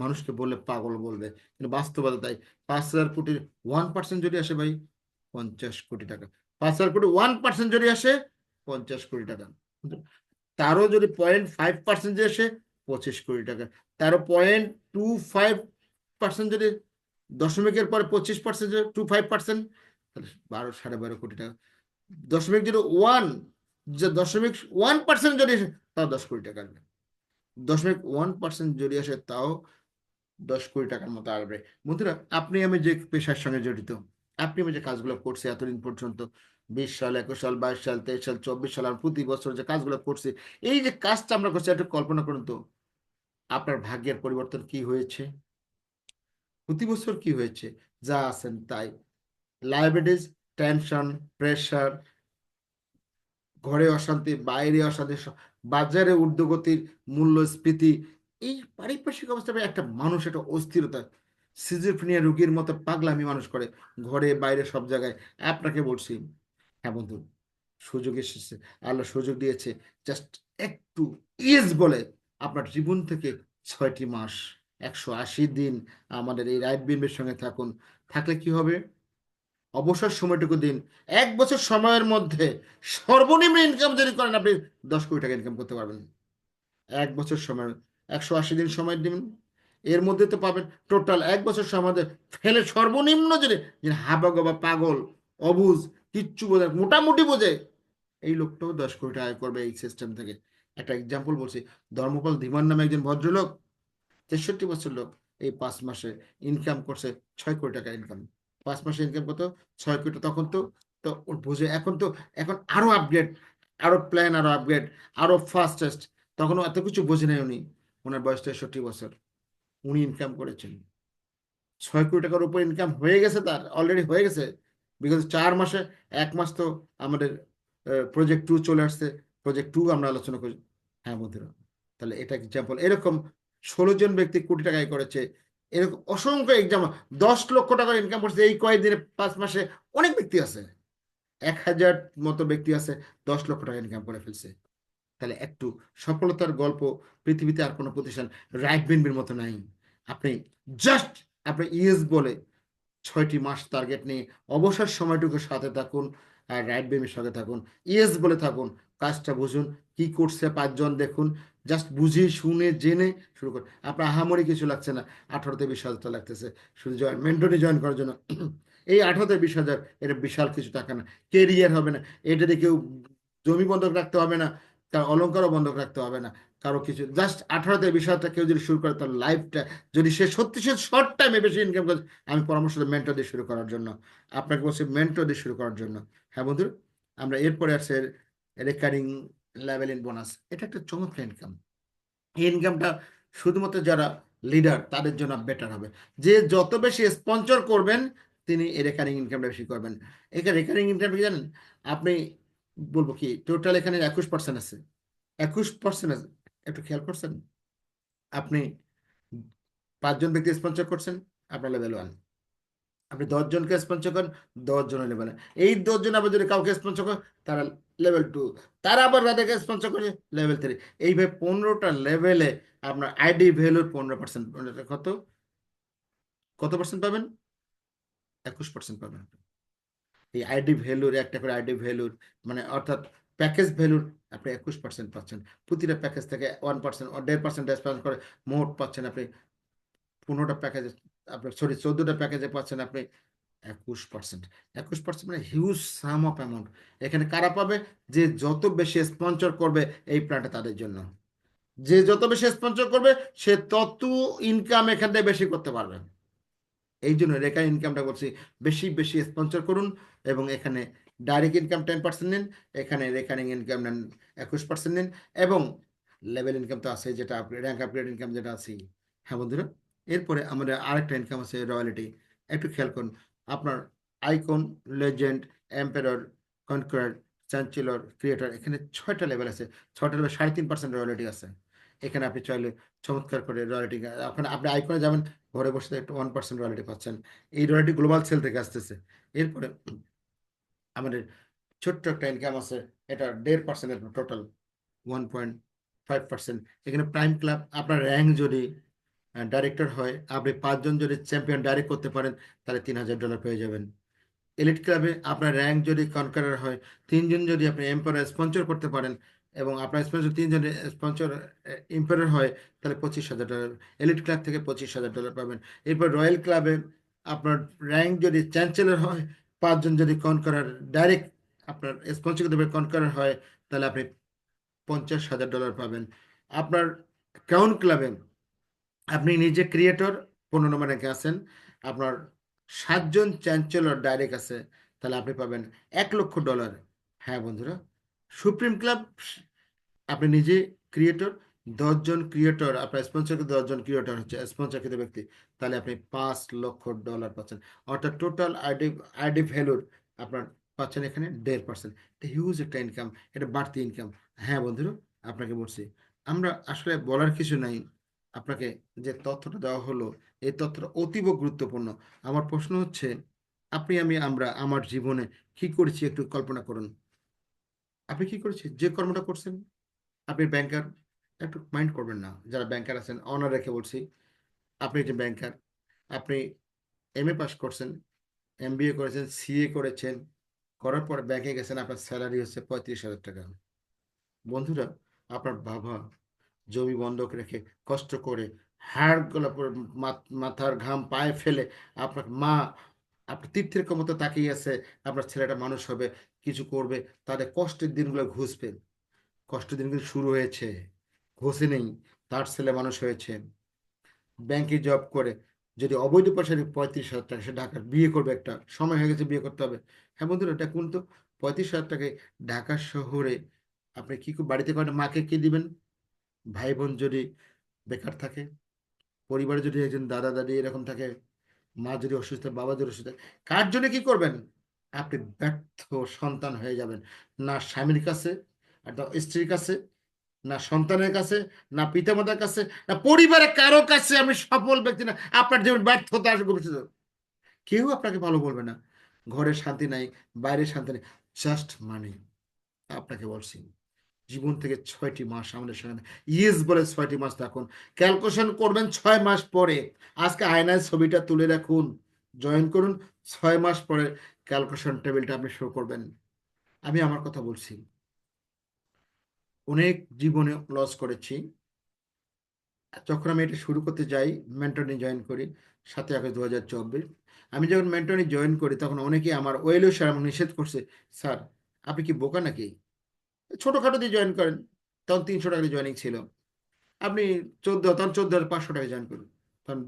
মানুষকে বললে পাগল বলবে, কিন্তু বাস্তবতা তাই। 5,000 কোটির 1% যদি আসে ভাই, 50 কোটি টাকা। 5,000 কোটি 1% যদি আসে, 50 কোটি টাকা। তারও যদি 0.5% যদি আসে, 25 কোটি টাকা। তারও 0.25% যদি, দশমিকের পরে 25% 25%, তাহলে 12.5 কোটি টাকা। দশমিক যদি 1% যদি আসে, তাও 10 কোটি টাকা আসবে। 0.1% যদি আসে, তাও 10 কোটি টাকার মতো আসবে। বন্ধুরা, আপনি আমি যে পেশার সঙ্গে জড়িত, আপনি আমি যে কাজগুলো করছি এতদিন পর্যন্ত, 20 সাল, 21 সাল, 22 সাল, 23 সাল, 24 সাল, আর প্রতি বছর যে কাজগুলো করছি, এই যে কাজটা আমরা করছি, একটু কল্পনা করুন তো আপনার ভাগ্যের পরিবর্তন কি হয়েছে, প্রতি বছর কি হয়েছে। যা আছেন তাই, লাইবিলিটিস, টেনশন, প্রেশার, ঘরে অশান্তি, বাইরে অশান্তি, বাজারে ঊর্ধ্বগতির মূল্যস্ফীতি, এই পারিপার্শ্বিক অবস্থায় একটা মানুষ একটা অস্থিরতা, সিজোফ্রেনিয়া রোগীর মতো পাগলামি মানুষ করে, ঘরে বাইরে সব জায়গায়। আপনাকে বলছি, হ্যাঁ বন্ধু, সুযোগ এসেছে, আল্লাহ সুযোগ দিয়েছে, জাস্ট একটু ইয়েস বলে আপনার জীবন থেকে 6টি মাস, 180 দিন আমাদের এই রাইট বিমের সঙ্গে থাকুন। থাকলে কি হবে? অবসর সময়টুকু দিন, 1 বছর সময়ের মধ্যে সর্বনিম্ন ইনকাম যদি করেন, আপনি 10 কোটি টাকা ইনকাম করতে পারবেন। 1 বছর সময়, 180 দিন সময় দিন, এর মধ্যে তো পাবেন টোটাল 1 বছর সময় ফেলে সর্বনিম্ন যদি, হাবাগোবা পাগল অবুঝ, কিচ্ছু বোঝে, মোটামুটি বোঝে, এই লোকটাও 10 কোটি টাকা আয় করবে এই সিস্টেম থেকে। একটা এক্সাম্পল বলছি, ধর্মপাল ধীমান নামে একজন ভদ্রলোক, 63 বছর লোক, এই 5 মাসে ইনকাম করছে 6 কোটি টাকা ইনকাম। 5 মাসে ইনকাম কত? 6 কোটি। তখন তো তো ওর বুঝে, এখন আরো আপগ্রেড, আরো প্ল্যান, আরো আপগ্রেড, আরো ফাস্টেস্ট। তখন এত কিছু বোঝে নাই উনি, ওনার বয়স 63 বছর, উনি ইনকাম করেছেন 6 কোটি টাকার উপর, ইনকাম হয়ে গেছে তার, অলরেডি হয়ে গেছে। বিকজ 4 মাসে, 1 মাস তো আমাদের প্রজেক্ট 2 চলে আসছে, প্রজেক্ট 2 আমরা আলোচনা করি। হ্যাঁ বন্ধুরা, তাহলে এটা এক্সাম্পল, এরকম 16 জন ব্যক্তি কোটি টাকায় করেছে, এরকম অসংখ্য এক্সাম্পল। 10 লক্ষ টাকার ইনকাম করছে এই কয়েকদিনে, 5 মাসে। অনেক ব্যক্তি আছে, 1,000 মতো ব্যক্তি আছে 10 লক্ষ টাকা ইনকাম করে ফেলছে। তাহলে একটু সফলতার গল্প পৃথিবীতে আর কোনো প্রতিষ্ঠান রাইট বিনবির মতো নাই। আপনি জাস্ট আপনি ইয়েস বলে 6টি মাস টার্গেট নিয়ে অবসর সময়টুকু সাথে থাকুন, আর রাইট বেমের সঙ্গে থাকুন, ইয়েস বলে থাকুন, কাজটা বুঝুন, কি করছে 5 জন দেখুন, জাস্ট বুঝে শুনে জেনে শুরু করুন। আপনার আহামরি কিছু লাগছে না, 18-20 হাজার লাগতেছে শুধু মেন্টরে জয়েন করার জন্য। এই 18-20 হাজার এটা বিশাল কিছু টাকা না, কেরিয়ার হবে না, এটাতে কেউ জমি বন্ধক রাখতে হবে না, তার অলংকারও বন্ধক রাখতে হবে না, কারো কিছু, জাস্ট 18-20 হাজার কেউ যদি শুরু করে তার লাইফটা, যদি সে সত্যি সে শর্ট টাইমে বেশি ইনকাম করে, আমি পরামর্শ দেব মেন্টর দিয়ে শুরু করার জন্য, আপনাকে বলছি মেন্টর দিয়ে শুরু করার জন্য। হ্যাঁ বন্ধু, আমরা এরপরে আছে রেকারিং লেভেল ইন বোনাস। এটা একটা চমৎকার ইনকাম। এই ইনকামটা শুধুমাত্র যারা লিডার তাদের জন্য বেটার হবে। যে যত বেশি স্পন্সর করবেন তিনি এই রেকারিং ইনকামটা বেশি করবেন। এখানে রেকারিং ইনকাম কি জানেন? আপনি বলবো কি, টোটাল এখানে 21% আছে, 21% আছে, একটু খেয়াল করছেন? আপনি 5 জন ব্যক্তি স্পন্সর করছেন, আপনার লেভেল 1। আপনি 10 জনকে স্পন্সর করেন, 10 জনের লেভেল। এই 10 জন আবার যদি কাউকে স্পন্সর করেন, তারা লেভেল 2, তারা আবার তাদেরকে স্পন্সর করে লেভেল 3। এইভাবে 15টা লেভেলে আপনার আইডি ভ্যালুর 15%, কত কত পার্সেন্ট পাবেন? 21% পাবেন। এই আইডি ভ্যালুর একটা করে আইডি ভ্যালুর মানে অর্থাৎ প্যাকেজ ভ্যালুর আপনি 21% পাচ্ছেন। প্রতিটা প্যাকেজ থেকে 1% 1.5% রেসপন্স করে মোট পাচ্ছেন আপনি 15টা প্যাকেজে, আপনার সরি 14টা প্যাকেজে পাচ্ছেন আপনি 21%। 21% মানে হিউজ সাম অফ অ্যামাউন্ট। এখানে কারা পাবে? যে যত বেশি স্পন্সর করবে এই প্ল্যানটা তাদের জন্য। যে যত বেশি স্পন্সর করবে সে তত ইনকাম এখান থেকে বেশি করতে পারবে। এই জন্য রেকার ইনকামটা বলছি, বেশি বেশি স্পন্সর করুন এবং এখানে ডাইরেক্ট ইনকাম 10% নিন, এখানে রেকারিং ইনকাম নেন 21% নিন, এবং লেভেল ইনকাম তো আছে, যেটা র্যাঙ্ক আপগ্রেড ইনকাম যেটা আছে। হ্যাঁ বন্ধুরা, এরপরে আমাদের আরেকটা ইনকাম আছে রয়্যালিটি। একটু খেয়াল করুন, আপনার icon, legend, empire, conquer, chancellor, creator, এখানে 6টা লেভেল আছে। 6টা লেভেল 3.5% রয়্যালিটি আছে। এখানে আপনি চাইলে চমৎকার করে রয়্যালিটি, ওখানে আপনি আইকনে যাবেন, ঘরে বসে একটু 1% রয়্যালিটি পাচ্ছেন। এই রয়্যালিটি গ্লোবাল সেল থেকে আসতেছে। এরপরে আমাদের ছোট্ট একটা ইনকাম আছে, এটা 1.5% টোটাল 1.5%। এখানে প্রাইম ক্লাব, আপনার র্যাঙ্ক যদি ডাইরেক্টর হয়, আপনি 5 জন যদি চ্যাম্পিয়ন ডাইরেক্ট করতে পারেন, তাহলে $3000 পেয়ে যাবেন। এলিট ক্লাবে আপনার র্যাঙ্ক যদি কনকারার হয়, 3 জন যদি আপনি এম্পায়ার স্পন্সর করতে পারেন এবং আপনার স্পন্সর 3 জন স্পন্সর এম্পায়ার হয়, তাহলে $25,000। এলিট ক্লাব থেকে $25,000 পাবেন। এরপর রয়্যাল ক্লাবে আপনার র্যাঙ্ক যদি চ্যান্সেলর হয়, 5 জন যদি কনকারার ডাইরেক্ট আপনার স্পন্সর করতে কনকারার হয়, তাহলে আপনি $50,000 পাবেন। আপনার ক্রাউন ক্লাবে আপনি নিজে ক্রিয়েটর 15 নম্বর র্যাঙ্কে আছেন, আপনার 7 জন চ্যান্সেলর ডাইরেক্ট আছে, তাহলে আপনি পাবেন $1,00,000। হ্যাঁ বন্ধুরা, সুপ্রিম ক্লাব আপনি নিজে ক্রিয়েটর, 10 জন ক্রিয়েটর আপনার স্পন্সরকে, 10 জন ক্রিয়েটর হচ্ছে স্পন্সরকৃত ব্যক্তি, তাহলে আপনি $5,00,000 পাচ্ছেন। অর্থাৎ টোটাল আইডি ভ্যালুর আপনার পাচ্ছেন এখানে 1.5%। এটা হিউজ একটা ইনকাম, এটা বাড়তি ইনকাম। হ্যাঁ বন্ধুরা, আপনাকে বলছি, আমরা আসলে বলার কিছু নাই, আপনাকে যে তথ্যটা দেওয়া হলো এই তথ্যটা অতীব গুরুত্বপূর্ণ। আমার প্রশ্ন হচ্ছে, আপনি আমরা আমার জীবনে কি করেছি একটু কল্পনা করুন। আপনি কি করেছেন? যে কর্মটা করছেন, আপনি ব্যাংকার, একটু মাইন্ড করবেন না, যারা ব্যাংকার আছেন অনার রেখে বলছি, আপনি যে ব্যাংকার, আপনি MA পাস করছেন, MBA করেছেন, CA করেছেন, করার পর ব্যাংকে গেছেন, আপনার স্যালারি হচ্ছে 35,000 টাকা। বন্ধুরা, আপনার বাবা জমি বন্ধক রেখে কষ্ট করে হাড় গলা পরে মাথার ঘাম পায়ে ফেলে, আপনার মা আপনার তীর্থের ক্ষমতা তাকিয়ে আছে, আপনার ছেলেটা মানুষ হবে, কিছু করবে, তাদের কষ্টের দিনগুলো ঘুষবে। কষ্টের দিনগুলো শুরু হয়েছে, ঘষে নেই, তার ছেলে মানুষ হয়েছে, ব্যাংকে জব করে, যদি অবৈধ পয়সায় 35,000 টাকা, সে ঢাকার বিয়ে করবে, একটা সময় হয়ে গেছে বিয়ে করতে হবে। হ্যাঁ বন্ধুরা, এটা কোন তো 35,000 টাকায় ঢাকা শহরে আপনি কি বাড়িতে করেন, মাকে কি দিবেন? ভাই বোন যদি বেকার থাকে, পরিবারে যদি একজন দাদা দাদি এরকম থাকে, মা যদি অসুস্থ, বাবা যদি অসুস্থ, কার জন্য কি করবেন? আপনি ব্যর্থ সন্তান হয়ে যাবেন। না স্বামীর কাছে, না স্ত্রীর কাছে, না সন্তানের কাছে, না পিতামাতার কাছে, না পরিবারের কারো কাছে আপনি সফল ব্যক্তি না। আপনার যেমন ব্যর্থতা আসবে, কেউ আপনাকে ভালো বলবে না। ঘরে শান্তি নাই, বাইরে শান্তি নেই, জাস্ট মানি। আপনাকে বলছি, জীবন থেকে 6টি মাস আমাদের সঙ্গে ইয়েস বলে 6টি মাস থাকুন। ক্যালকুলেশন করবেন 6 মাস পরে। আজকে আয়নায় ছবিটা তুলে রাখুন, জয়েন করুন, 6 মাস পরে ক্যালকুলেশন টেবিলটা আপনি শো করবেন। আমি আমার কথা বলছি, অনেক জীবনে লস করেছি। যখন আমি এটা শুরু করতে যাই, মেন্টরি জয়েন করি 7ই আগস্ট 2024। আমি যখন মেন্টরি জয়েন করি তখন অনেকে আমার ওয়েলও স্যার আমাকে নিষেধ করছে, স্যার আপনি কি বোকা নাকি, ছোটখাটো দিয়ে জয়েন করেন। তখন 300 টাকা জয়েনিং ছিল। আপনি তখন 14,500 টাকা জয়েন করুন। তখন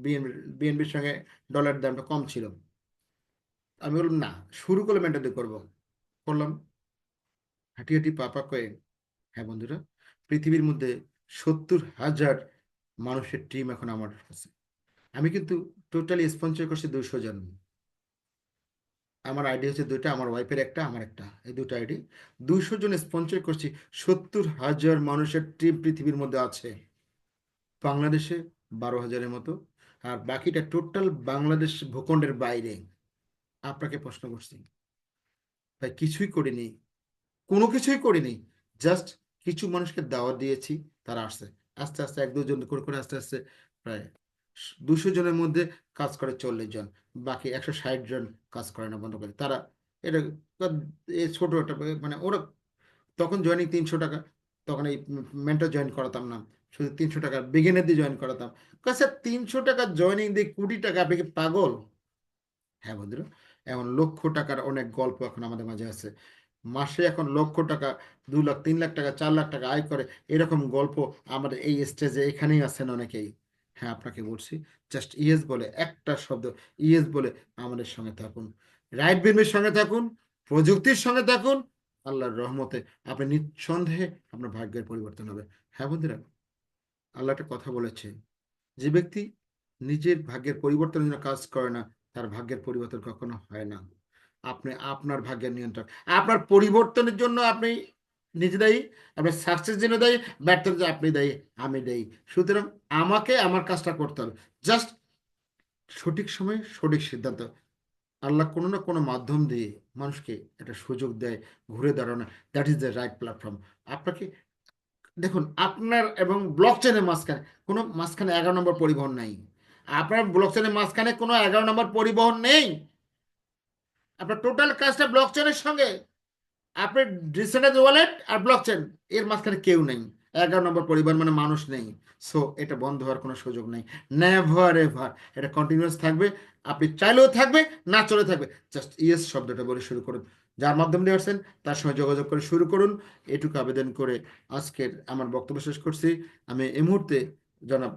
বিএনপির সঙ্গে ডলার দামটা কম ছিল। আমি বললাম না, শুরু করলে মেন্টরি করবো। করলাম, হাঁটি হাঁটি পা পা করে। হ্যাঁ বন্ধুরা, পৃথিবীর মধ্যে 70,000 মানুষের টিম এখন আমার কাছে। আমি কিন্তু টোটালি স্পন্সর করছি 200 জন। আমার আইডি হচ্ছে দুইটা, আমার ওয়াইফের একটা, আমার একটা, এই দুটো আইডি। 200 জন স্পন্সর করছি। 70,000 মানুষের টিম পৃথিবীর মধ্যে আছে। বাংলাদেশে 12,000-এর মতো। আর বাকিটা টোটাল বাংলাদেশ ভূখণ্ডের বাইরে। আপনাকে প্রশ্ন করছি, ভাই কিছুই করিনি, কোনো কিছুই করিনি, জাস্ট কিছু মানুষকে দাওয়াত দিয়েছি, তারা আসছে। আস্তে আস্তে 1-2 জন করে করে আস্তে আস্তে প্রায় 200 জনের মধ্যে কাজ করে 40 জন। বাকি 160 জন কাজ করে না, বন্ধ করে তারা। এটা এই ছোট একটা মানে ওরা তখন জয়েনিং 300 টাকা। তখন এই মেন্টর জয়েন করাতাম না, শুধু 300 টাকা বিগিনার দিয়ে জয়েন করাতাম। স্যার 300 টাকা জয়েনিং দিয়ে 20 টাকা, আপনি কি পাগল? হ্যাঁ বন্ধুরা, এখন লক্ষ টাকার অনেক গল্প এখন আমাদের মাঝে আছে। মাসে এখন লক্ষ টাকা, 2 লাখ 3 লাখ টাকা 4 লাখ টাকা আয় করে, এরকম গল্প আমাদের এই স্টেজে এখানেই আছেন অনেকেই। হ্যাঁ আপনাকে বলছি, জাস্ট ইয়েস বলে একটা শব্দ, ইয়েস বলে আমাদের সঙ্গে থাকুন, রাইট বিমের সঙ্গে থাকুন, প্রযুক্তির সঙ্গে থাকুন। আল্লাহর রহমতে আপনি নিঃসন্দেহে আপনার ভাগ্যের পরিবর্তন হবে। হ্যাঁ বন্ধুরা, আল্লাহ একটা কথা বলেছে, যে ব্যক্তি নিজের ভাগ্যের পরিবর্তনের জন্য কাজ করে না, তার ভাগ্যের পরিবর্তন কখনো হয় না। আপনি আপনার ভাগ্যের নিয়ন্ত্রণ, আপনার পরিবর্তনের জন্য আপনি নিজে দায়ী, আপনার সাকসেস জন্য দায়ী, ব্যর্থতার জন্য আপনি দায়ী, আমি দায়ী। সুতরাং আমাকে আমার কাজটা করতে হবে, জাস্ট সঠিক সময়ে সঠিক সিদ্ধান্ত। আল্লাহ কোনো না কোনো মাধ্যম দিয়ে মানুষকে একটা সুযোগ দেয় ঘুরে দাঁড়ানো। That is the right platform. আপনাকে দেখুন, আপনার এবং ব্লক চেনের মাঝখানে 11 নম্বর পরিবহন নেই। আপনার ব্লক চেনের মাঝখানে কোনো 11 নম্বর পরিবহন নেই। আপনার টোটাল কাজটা ব্লক চেনের সঙ্গে, আপনার ডিসেন্ট্রালাইজড ওয়ালেট আর ব্লক চেন, এর মাঝখানে কেউ নেই। 11 নম্বর পরিবহন মানে মানুষ নেই। সো এটা বন্ধ হওয়ার কোনো সুযোগ নেই, নেভার এভার। এটা কন্টিনিউয়াস থাকবে, আপনি চাইলেও থাকবে, না চলে থাকবে। জাস্ট ইয়েস শব্দটা বলে শুরু করুন। যার মাধ্যম দিয়ে আসছেন তার সঙ্গে যোগাযোগ করে শুরু করুন। এটুকু আবেদন করে আজকের আমার বক্তব্য শেষ করছি। আমি এই মুহূর্তে জনাব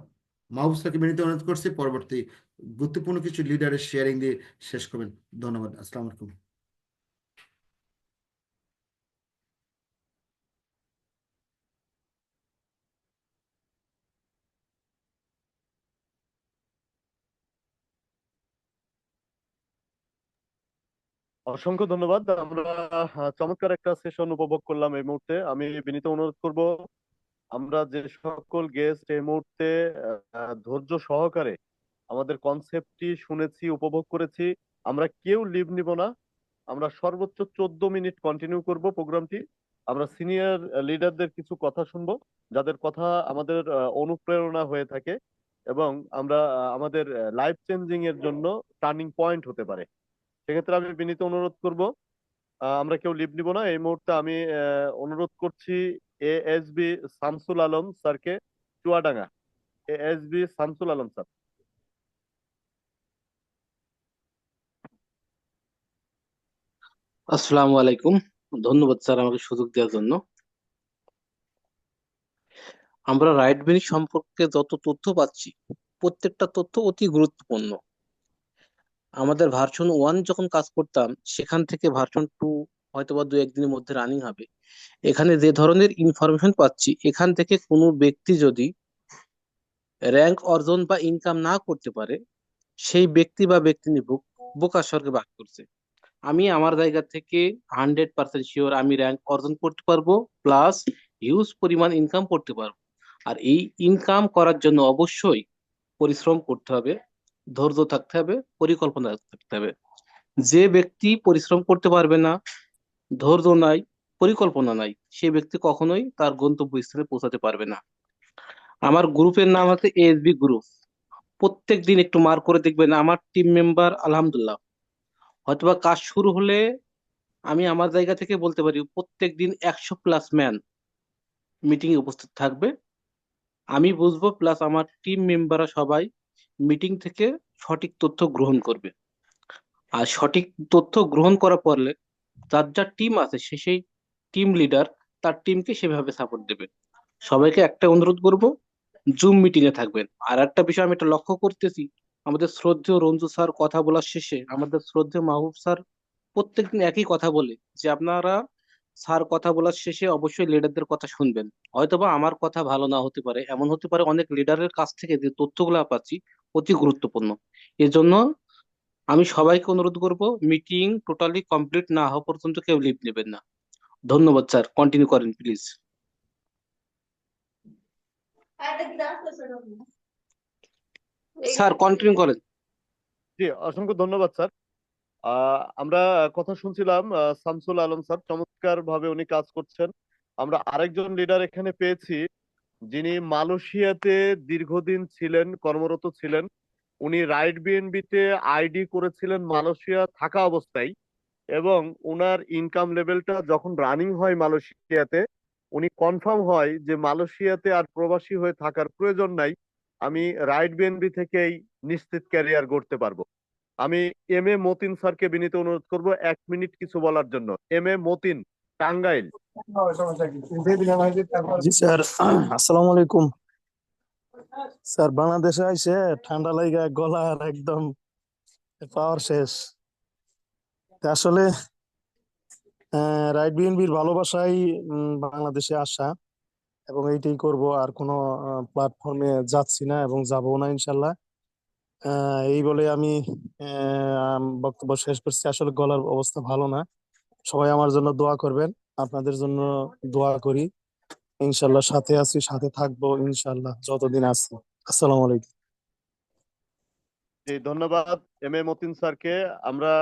মাহবুব স্যারকে বিনীত অনুরোধ করছি পরবর্তী গুরুত্বপূর্ণ কিছু লিডারের শেয়ারিং দিয়ে শেষ করবেন। ধন্যবাদ। আসসালামু আলাইকুম। অসংখ্য ধন্যবাদ। আমরা চমৎকার একটা সেশন উপভোগ করলাম এই মুহূর্তে। আমি বিনীত অনুরোধ করব, আমরা যে সকল গেস্ট এই মুহূর্তে ধৈর্য সহকারে আমাদের কনসেপ্টটি শুনেছি, উপভোগ করেছি, আমরা কেউ লিভ নিব না। আমরা সর্বোচ্চ 14 মিনিট কন্টিনিউ করব প্রোগ্রামটি। আমরা সিনিয়র লিডারদের কিছু কথা শুনবো, যাদের কথা আমাদের অনুপ্রেরণা হয়ে থাকে এবং আমরা আমাদের লাইফ চেঞ্জিং এর জন্য টার্নিং পয়েন্ট হতে পারে। সেক্ষেত্রে আমি বিনীত অনুরোধ করব, আমরা কেউ লিভ নিব না। এই মুহূর্তে আমি অনুরোধ করছি এএসবি শামসুল আলম স্যারকে, চুয়াডাঙ্গা। ASB Shamsul Alam sir. আসসালামু আলাইকুম। ধন্যবাদ স্যার আমাকে সুযোগ দেওয়ার জন্য। আমরা রাইট বেনিফ সম্পর্কে যত তথ্য পাচ্ছি, প্রত্যেকটা তথ্য অতি গুরুত্বপূর্ণ। আমাদের ভার্সন 1 যখন কাজ করতাম, সেখান থেকে ভার্সন 2 হয়তোবা 2-1 দিনের মধ্যে রানিং হবে। এখানে যে ধরনের ইনফরমেশন পাচ্ছি, এখান থেকে কোনো ব্যক্তি যদি র্যাঙ্ক অর্জন বা ইনকাম না করতে পারে, সেই ব্যক্তি বা ব্যক্তি বোকার স্বর্গে বাস করছে। আমি আমার জায়গা থেকে 100% শিওর আমি র্যাঙ্ক অর্জন করতে পারবো, প্লাস হিউজ পরিমাণ ইনকাম করতে পারবো। আর এই ইনকাম করার জন্য অবশ্যই পরিশ্রম করতে হবে, ধৈর্য থাকতে হবে, পরিকল্পনা থাকতে হবে। যে ব্যক্তি পরিশ্রম করতে পারবে না, ধৈর্য নাই, পরিকল্পনা নাই, সে ব্যক্তি কখনোই তার গন্তব্যস্থলে পৌঁছাতে পারবে না। আমার গ্রুপের নাম আছে এএসবি গ্রুপ। প্রত্যেক দিন একটু মার্ক করে দেখবেন আমার টিম মেম্বার, আলহামদুলিল্লাহ, হয়তোবা কাজ শুরু হলে আমি আমার জায়গা থেকে বলতে পারি প্রত্যেক দিন 100+ ম্যান মিটিং এ উপস্থিত থাকবে। আমি বুঝবো, প্লাস আমার টিম মেম্বাররা সবাই মিটিং থেকে সঠিক তথ্য গ্রহণ করবে। আর সঠিক তথ্য গ্রহণ করার পরে যার যার টিম আছে সে সেই টিম লিডার তার টিমকে সেভাবে সাপোর্ট দেবে। সবাইকে একটা অনুরোধ করব, জুম মিটিং এ থাকবেন। আর একটা বিষয় আমি এটা লক্ষ্য করতেছি, আমাদের শ্রদ্ধেয় রঞ্জু স্যার কথা বলার শেষে আমাদের শ্রদ্ধেয় মাহবুব স্যার প্রত্যেকদিন একই কথা বলে যে আপনারা স্যার কথা বলার শেষে অবশ্যই লিডারদের কথা শুনবেন। হয়তোবা আমার কথা ভালো না হতে পারে, এমন হতে পারে অনেক লিডারের কাছ থেকে যে তথ্যগুলো পাচ্ছি অতি গুরুত্বপূর্ণ। এজন্য আমি সবাইকে অনুরোধ করব, মিটিং টোটালি কমপ্লিট না হওয়া পর্যন্ত কেউ লিভ নেবেন না। ধন্যবাদ স্যার, কন্টিনিউ করেন প্লিজ। স্যার কন্টিনিউ করেন। জি, অসংখ্য ধন্যবাদ স্যার। আমরা কথা শুনছিলাম, শামসুল আলম স্যার চমৎকার ভাবে উনি কাজ করছেন। আমরা আরেকজন লিডার এখানে পেয়েছি, যিনি মালয়েশিয়াতে দীর্ঘদিন ছিলেন, কর্মরত ছিলেন। উনি রাইট বিএনবিতে আইডি করেছিলেন মালয়েশিয়া থাকা অবস্থায়, এবং উনার ইনকাম লেভেলটা যখন রানিং হয় মালয়েশিয়াতে, উনি কনফার্ম হয় যে মালয়েশিয়াতে আর প্রবাসী হয়ে থাকার প্রয়োজন নাই, আমি রাইট বিএনবি থেকেই নিশ্চিত ক্যারিয়ার গড়তে পারবো। আমি এম এ মতিন স্যারকে বিনীত অনুরোধ করব 1 মিনিট কিছু বলার জন্য। M A Matin, Tangail. G sir, আসসালামু আলাইকুম স্যার। বাংলাদেশে আইসে ঠান্ডা লাগা গলার একদম পাওয়ার শেষ। তা আসলে রাইট বিএনবির ভালোবাসায় বাংলাদেশে আসা, এবং এইটাই করব। আর কোনো প্ল্যাটফর্মে যাচ্ছি না এবং যাবো না ইনশাল্লাহ। এই বলে আমি বক্তব্য শেষ করছি। আসলে গলার অবস্থা ভালো না, সবাই আমার জন্য দোয়া করবেন, আপনাদের জন্য দোয়া করি। ইনশাল্লাহ সাথে আছি, সাথে থাকবো ইনশাল্লাহ যতদিন আছি। আসসালামু আলাইকুম। জি, ধন্যবাদ এম এ মতিন স্যারকে। আমরা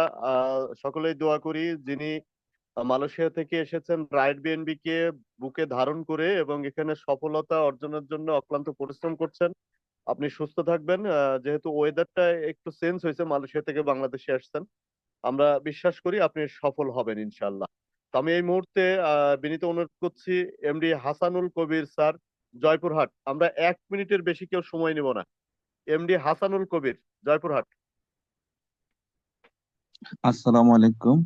সকলেই দোয়া করি, যিনি মালয়েশিয়া থেকে এসেছেন রাইট বিএনবি কে বুকে ধারণ করে এবং এখানে সফলতা অর্জনের জন্য অক্লান্ত পরিশ্রম করছেন। আপনি সুস্থ থাকবেন। যেহেতু ওয়েদারটা একটু চেঞ্জ হয়েছে, মালয়েশিয়া থেকে বাংলাদেশে আসছেন, আমরা বিশ্বাস করি আপনি সফল হবেন ইনশাল্লাহ। তো আমি এই মুহূর্তে বিনীত অনুরোধ করছি এমডি হাসানুল কবির স্যার, জয়পুরহাট। আমরা 1 মিনিটের বেশি কেউ সময় নিব না। এমডি হাসানুল কবির, জয়পুরহাট। আসসালামু আলাইকুম।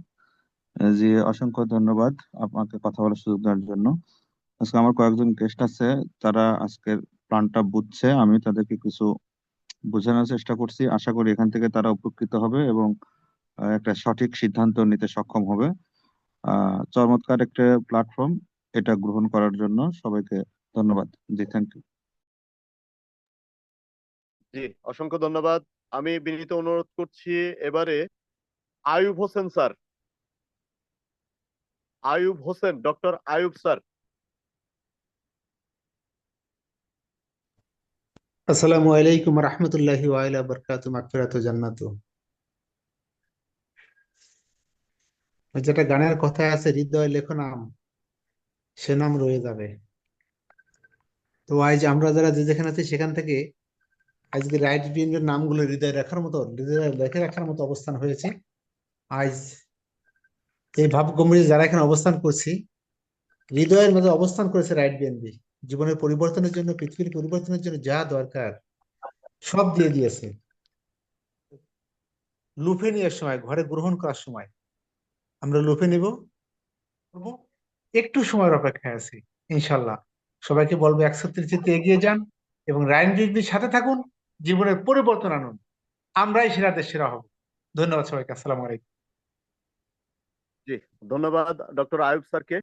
জি, অসংখ্য ধন্যবাদ আপনাকে কথা বলার সুযোগ দেওয়ার জন্য। আজকে আমার কয়েকজন গেস্ট আছে, তারা আজকের প্ল্যানটা বুঝছে, আমি তাদেরকে কিছু বোঝানোর চেষ্টা করছি। আশা করি এখান থেকে তারা উপকৃত হবে এবং একটা সঠিক সিদ্ধান্ত নিতে সক্ষম হবে। চমৎকার একটা প্ল্যাটফর্ম, এটা গ্রহণ করার জন্য সবাইকে ধন্যবাদ। জি, থ্যাংক ইউ। জি, অসংখ্য ধন্যবাদ। আমি বিনীত অনুরোধ করছি এবারে Ayub Hossain sir, Ayub Hossain, doctor Ayub sir. আসসালামু আলাইকুম রহমতুল্লাহি ওয়া বারাকাতুহু, মাগফিরাতু জান্নাতু। ওই যেটা গানের কথায় আছে, হৃদয় লেখো নাম, সে নাম রয়ে যাবে। তো আজ আমরা যারা যে যেখানে আছি সেখান থেকে আজকে রাইট বিএনপির নামগুলো হৃদয় রাখার মতো, হৃদয়ে লেখে রাখার মতো অবস্থান হয়েছে। আজ এই ভাব গম্ভীর যারা এখানে অবস্থান করছি, হৃদয়ের মধ্যে অবস্থান করেছে রাইট বিএনপি। জীবনের পরিবর্তনের জন্য, পৃথিবীর পরিবর্তনের জন্য যা দরকার সব দিয়ে দিয়েছে। লুফে নেওয়ার সময়, ঘরে গ্রহণ করার সময় আমরা লুফে নিব, একটু সময়ের অপেক্ষায় আছি ইনশাল্লাহ। সবাইকে বলবো 130 এগিয়ে যান এবং রাইন বিএনপির সাথে থাকুন, জীবনের পরিবর্তন আনুন। আমরাই সেরাদের সেরা হব। ধন্যবাদ সবাইকে। আসসালামু আলাইকুম। জি, ধন্যবাদ ডক্টর আয়ুব স্যারকে।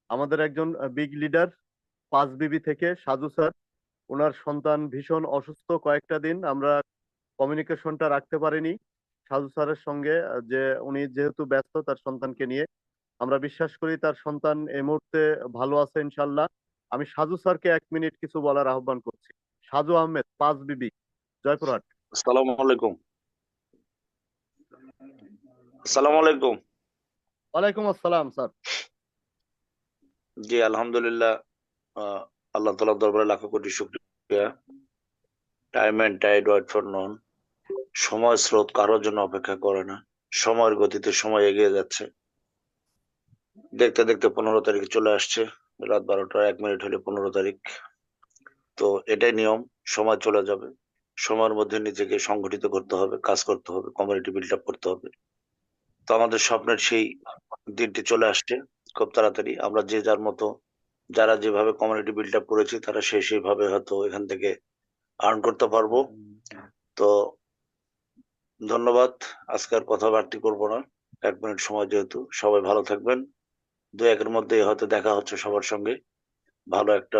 আমাদের একজন বিগ লিডার 5 বিবি থেকে সাজু স্যার, ওনার সন্তান ভীষণ অসুস্থ, কয়েকটা দিন আমরা কমিউনিকেশনটা রাখতে পারিনি সাজু স্যারের সঙ্গে, যে উনি যেহেতু ব্যস্ত তার সন্তানকে নিয়ে। আমরা বিশ্বাস করি তার সন্তান এই মুহূর্তে ভালো আছে ইনশাল্লাহ। আমি সাজু স্যারকে 1 মিনিট কিছু বলার আহ্বান করছি। সাজু আহমেদ, 5 বিবি, জয়পুরহাট। আসসালামু আলাইকুম। আসসালামু আলাইকুম। ওয়ালাইকুম আসসালাম স্যার। জি, আলহামদুলিল্লাহ। আল্লাহ তাআলার দরবারে লাখো কোটি শুকরিয়া। Time and tide wait for none. সময় স্রোত কারোর জন্য অপেক্ষা করে না, সময়ের গতিতে সময় এগিয়ে যাচ্ছে। দেখতে দেখতে 15 তারিখ চলে আসছে, রাত 12টা 1 মিনিট হলে 15 তারিখ। তো এটাই নিয়ম, সময় চলে যাবে, সময়ের মধ্যে নিজেকে সংগঠিত করতে হবে, কাজ করতে হবে, কমিউনিটি বিল্ড আপ করতে হবে। তো আমাদের স্বপ্নের সেই দিনটি চলে আসছে খুব তাড়াতাড়ি। আমরা যে যার মতো, যারা যেভাবে কমিউনিটি বিল্ড আপ করেছি, তারা সেইভাবে হয়তো এখান থেকে আর্ন করতে পারবো। তো ধন্যবাদ, আজকে আর কথা বাড়তি করবো না, 1 মিনিট সময় যেহেতু। সবাই ভালো থাকবেন, 2-1 মধ্যেই হয়তো দেখা হচ্ছে সবার সঙ্গে ভালো একটা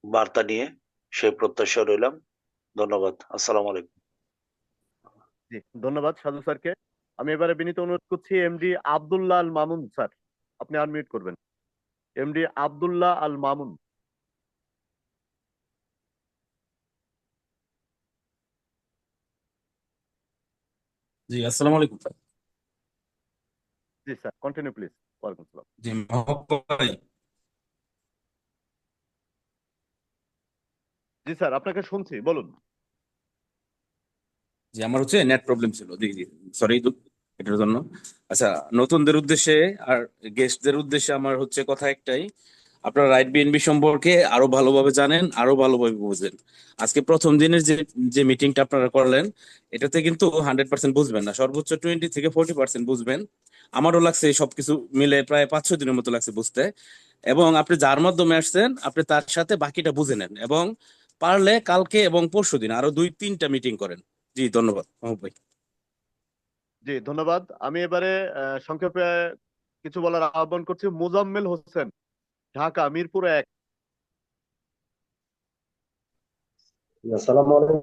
বার্তা নিয়ে, সেই প্রত্যাশা রইলাম। ধন্যবাদ, আসসালামু আলাইকুম। জি, ধন্যবাদ সাধু স্যারকে। আমি এবারে বিনীত অনুরোধ করছি এমডি আব্দুল্লাহ আল মামুন স্যার, আপনি আনমিউট করবেন। এমডি আব্দুল্লাহ আল মামুন। জি আসসালামু আলাইকুম sir. G sir, continue please. ওয়ালাইকুম আসসালাম। জি মাহবুব ভাই। জি স্যার, আপনাকে শুনছি, বলুন। জি আমার হচ্ছে নেট প্রবলেম ছিল, জি জি সরি এটার জন্য। আচ্ছা, নতুনদের উদ্দেশ্যে আর গেস্টদের উদ্দেশ্যে আমার হচ্ছে কথা একটাই, আপনারা রাইট বিএনবি সম্পর্কে আরো ভালোভাবে জানেন, আরো ভালোভাবে বুঝেন। আজকে প্রথম দিনের যে যে মিটিংটা আপনারা করলেন, এটাতে কিন্তু 100% বুঝবেন না, সর্বোচ্চ 20 থেকে 40% বুঝবেন। আমারও লাগছে সবকিছু মিলে প্রায় 5-6 দিনের মতো লাগছে বুঝতে। এবং আপনি যার মাধ্যমে আসছেন, আপনি তার সাথে বাকিটা বুঝে নেন, এবং পারলে কালকে এবং পরশুদিন আরো 2-3টা মিটিং করেন। জি ধন্যবাদ মাহবুব ভাই। জি ধন্যবাদ। আমি এবারে সংক্ষেপে কিছু বলার আহ্বান করছি মোজাম্মেল হোসেন, ঢাকা মিরপুর 1। আসসালামু আলাইকুম।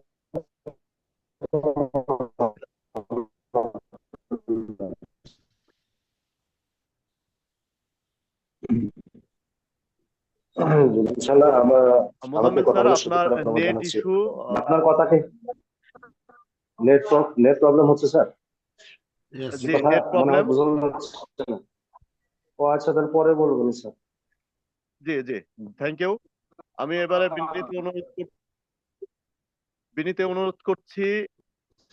ইনশাআল্লাহ আমাকে মোজাম্মেল স্যার, কথা বলার সুযোগ আপনার করে ধন্যবাদ নেট জানাচ্ছি। ইস্যু। আপনার কথা কি নেট নেট প্রবলেম হচ্ছে স্যার? কি জি, কথা নেট মানে আমার প্রবলেম। বোঝা যাচ্ছে না। ও আচ্ছা, তাহলে পরে বলবেন স্যার। জি জি, থ্যাংক ইউ। আমি এবারে বিনীত অনুরোধ করছি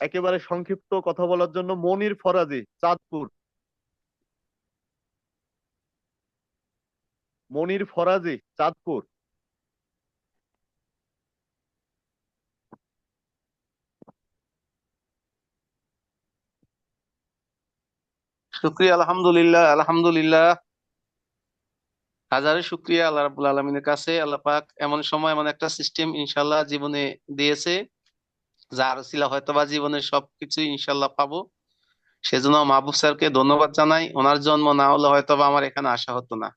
একেবারে সংক্ষিপ্ত কথা বলার জন্য মনির ফরাজি, চাঁদপুর। মনির ফরাজি, চাঁদপুর। শুক্রিয়া, আলহামদুলিল্লাহ আলহামদুলিল্লাহ। হাজারো শুক্রিয়া আল্লাহ রাব্বুল আলামিনের কাছে। আল্লাহ পাক এমন সময় এমন একটা সিস্টেম ইনশাল্লাহ জীবনে দিয়েছে, যার ছিল হয়তোবা জীবনের সবকিছু ইনশাল্লাহ পাবো। সেজন্য মাহবুব স্যারকে ধন্যবাদ জানাই। ওনার জন্ম না হলে হয়তোবা আমার এখানে আসা হতো না।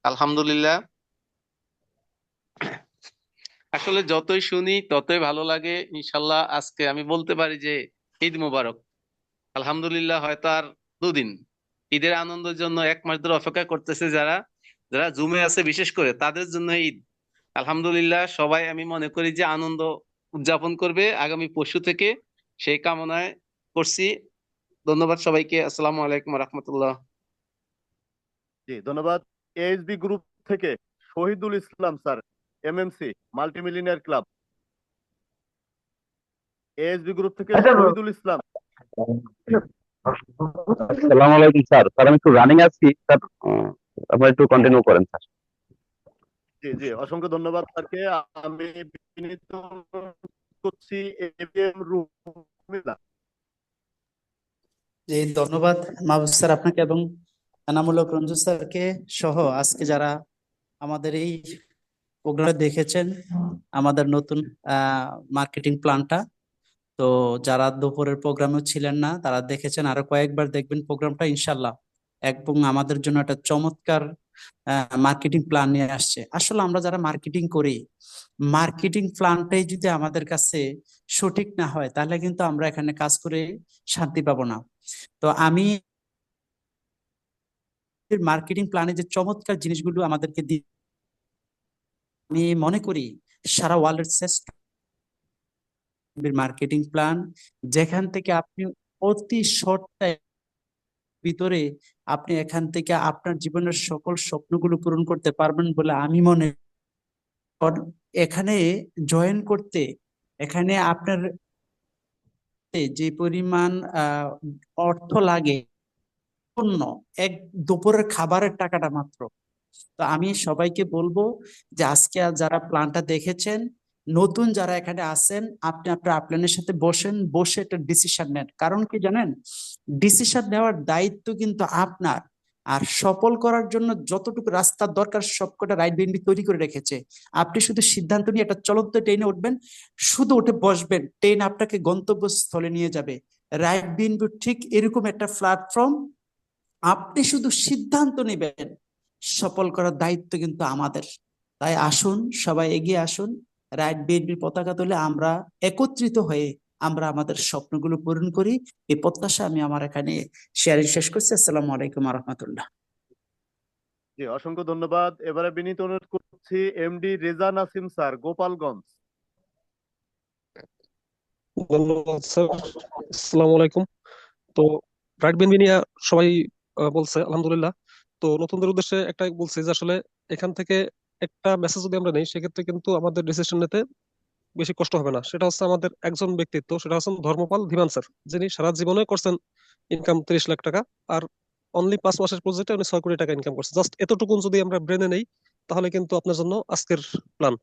আলহামদুলিল্লাহ। আসলে যতই শুনি ততই ভালো লাগে। ইনশাল্লাহ আজকে আমি বলতে পারি যে ঈদ মুবারক। আলহামদুলিল্লাহ, হয়তো আর 2 দিন। ঈদের আনন্দের জন্য 1 মাস ধরে অপেক্ষা করতেছে যারা, যারা জুমে আছে বিশেষ করে, তাদের জন্য ঈদ। আলহামদুলিল্লাহ, সবাই আমি মনে করি যে আনন্দ উদযাপন করবে আগামী পরশু থেকে, সেই কামনায় করছি। ধন্যবাদ সবাইকে। আসসালামু আলাইকুম রহমতুল্লাহ। জি ধন্যবাদ। এএসবি গ্রুপ থেকে Shahidul Islam sir, MMC multimillionaire club. ASB group থেকে শহীদুল ইসলাম। আসসালামু আলাইকুম স্যার। স্যার আমি একটু রানিং আছি স্যার, আপনারা একটু কন্টিনিউ করেন স্যার। জি জি, অসংখ্য ধন্যবাদ স্যারকে। আমি বিনীত অনুরোধ করছি এবিএম রুমিলা। জি ধন্যবাদ মাহবুব স্যার আপনাকে এবং এনামুলক রঞ্জু স্যারকে সহ আজকে যারা আমাদের এই প্রোগ্রামে দেখেছেন, আমাদের নতুন মার্কেটিং প্ল্যানটা। তো যারা দুপুরের প্রোগ্রামেও ছিলেন না তারা দেখেছেন, আরো কয়েকবার দেখবেন প্রোগ্রামটা ইনশাল্লাহ। এবং আমাদের জন্য একটা চমৎকার মার্কেটিং প্ল্যান নিয়ে আসছে। আসলে আমরা যারা মার্কেটিং করি, মার্কেটিং প্ল্যানটাই যদি আমাদের কাছে সঠিক না হয়, তাহলে কিন্তু আমরা এখানে কাজ করে শান্তি পাবো না। তো আমি মার্কেটিং প্ল্যানে যে চমৎকার জিনিসগুলো আমাদেরকে আমি মনে করি সারা ওয়ার্ল্ডের শ্রেষ্ঠ মার্কেটিং প্ল্যান, যেখান থেকে আপনি অতি শর্ট ভিতরে আপনি এখান থেকে আপনার জীবনের সকল স্বপ্নগুলো পূরণ করতে পারবেন বলে আমি মনে করি। এখানে জয়েন করতে, এখানে আপনার যে পরিমাণ অর্থ লাগে পণ্য, এক দুপুরের খাবারের টাকাটা মাত্র। তো আমি সবাইকে বলবো যে আজকে যারা প্ল্যানটা দেখেছেন, নতুন যারা এখানে আছেন, আপনি আপনার আপলাইনের সাথে বসে একটা ডিসিশন নেন। কারণ কি জানেন, ডিসিশন নেওয়ার দায়িত্ব কিন্তু আপনার। আর সফল করার জন্য যতটুকু রাস্তার দরকার সবকটা রাইট বিএনপি তৈরি করে রেখেছে। আপনি শুধু সিদ্ধান্ত নিয়ে একটা চলন্ত ট্রেনে উঠবেন, শুধু উঠে বসবেন, ট্রেন আপনাকে গন্তব্যস্থলে নিয়ে যাবে। রাইট বিএনপি ঠিক এরকম একটা প্ল্যাটফর্ম, আপনি শুধু সিদ্ধান্ত নেবেন, সফল করার দায়িত্ব কিন্তু আমাদের। তাই আসুন, সবাই এগিয়ে আসুন, রাইট বিএনপির পতাকা তুলে আমরা একত্রিত হয়ে আমরা আমাদের স্বপ্নগুলো পূরণ করি। এই প্রত্যাশা আমি আমার এখানে শেয়ারিং শেষ করছি। আসসালামু আলাইকুম ওয়া রাহমাতুল্লাহ। জি, অসংখ্য ধন্যবাদ। এবারে বিনীত অনুরোধ করছি এমডি রেজা নাসিম স্যার, গোপালগঞ্জ। ধন্যবাদ স্যার। আসসালামু আলাইকুম। তো রাইট বিএনপি নিয়ে সবাই বলছে আলহামদুলিল্লাহ। তো নতুনদের উদ্দেশ্যে একটাই বলছি যে আসলে এখান থেকে একটা মেসেজ যদি আমরা নেই, সেক্ষেত্রে কিন্তু আমাদের ডিসিশন নিতে বেশি কষ্ট হবে না। সেটা হচ্ছে আমাদের একজন ব্যক্তিত্ব, সেটা হচ্ছেন ধর্মপাল ধীমান স্যার, যিনি সারা জীবনে করছেন ইনকাম 30 লাখ টাকা, আর অনলি 5 মাসের প্রজেক্টে উনি 6 কোটি টাকা ইনকাম করছেন। জাস্ট এতটুকু যদি আমরা ব্রেনে নেই, তাহলে কিন্তু আপনার জন্য আজকের প্ল্যান।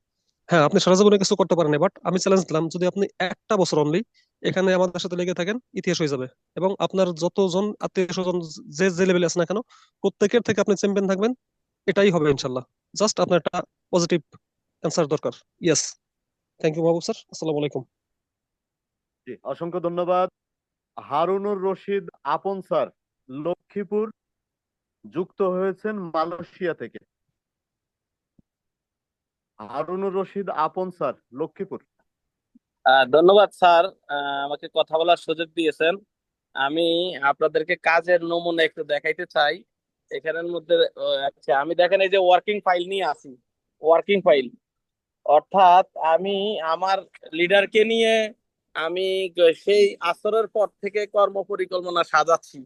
হ্যাঁ, আপনি সারা জীবনে কিছু করতে পারেন, বাট আমি চ্যালেঞ্জ দিলাম, যদি আপনি একটা বছর অনলি এখানে আমাদের সাথে লেগে থাকেন, ইতিহাস হয়ে যাবে। এবং আপনার যতজন আত্মীয় স্বজন যে যে লেভেলে আছে না কেন, প্রত্যেকের থেকে আপনি চ্যাম্পিয়ন থাকবেন, এটাই হবে ইনশাল্লাহ। জাস্ট আপনার একটা পজিটিভ অ্যান্সার দরকার। Yes, thank you Mahbub sir. আসসালামু আলাইকুম। জি, অসংখ্য ধন্যবাদ। হারুনুর রশিদ আপন স্যার, লক্ষ্মীপুর, যুক্ত হয়েছেন মালয়েশিয়া থেকে। হারুনুর রশিদ আপন স্যার, লক্ষ্মীপুর। ধন্যবাদ স্যার, আমাকে কথা বলার সুযোগ দিয়েছেন। আমি আপনাদেরকে কাজের নমুনা একটু দেখাইতে চাই। এখানের মধ্যে আচ্ছা, আমি দেখেন এই যে ওয়ার্কিং ফাইল নিয়ে আসি। ওয়ার্কিং ফাইল অর্থাৎ আমি আমার লিডারকে নিয়ে আমি সেই আসরের পর থেকে কর্ম পরিকল্পনা সাজাচ্ছি।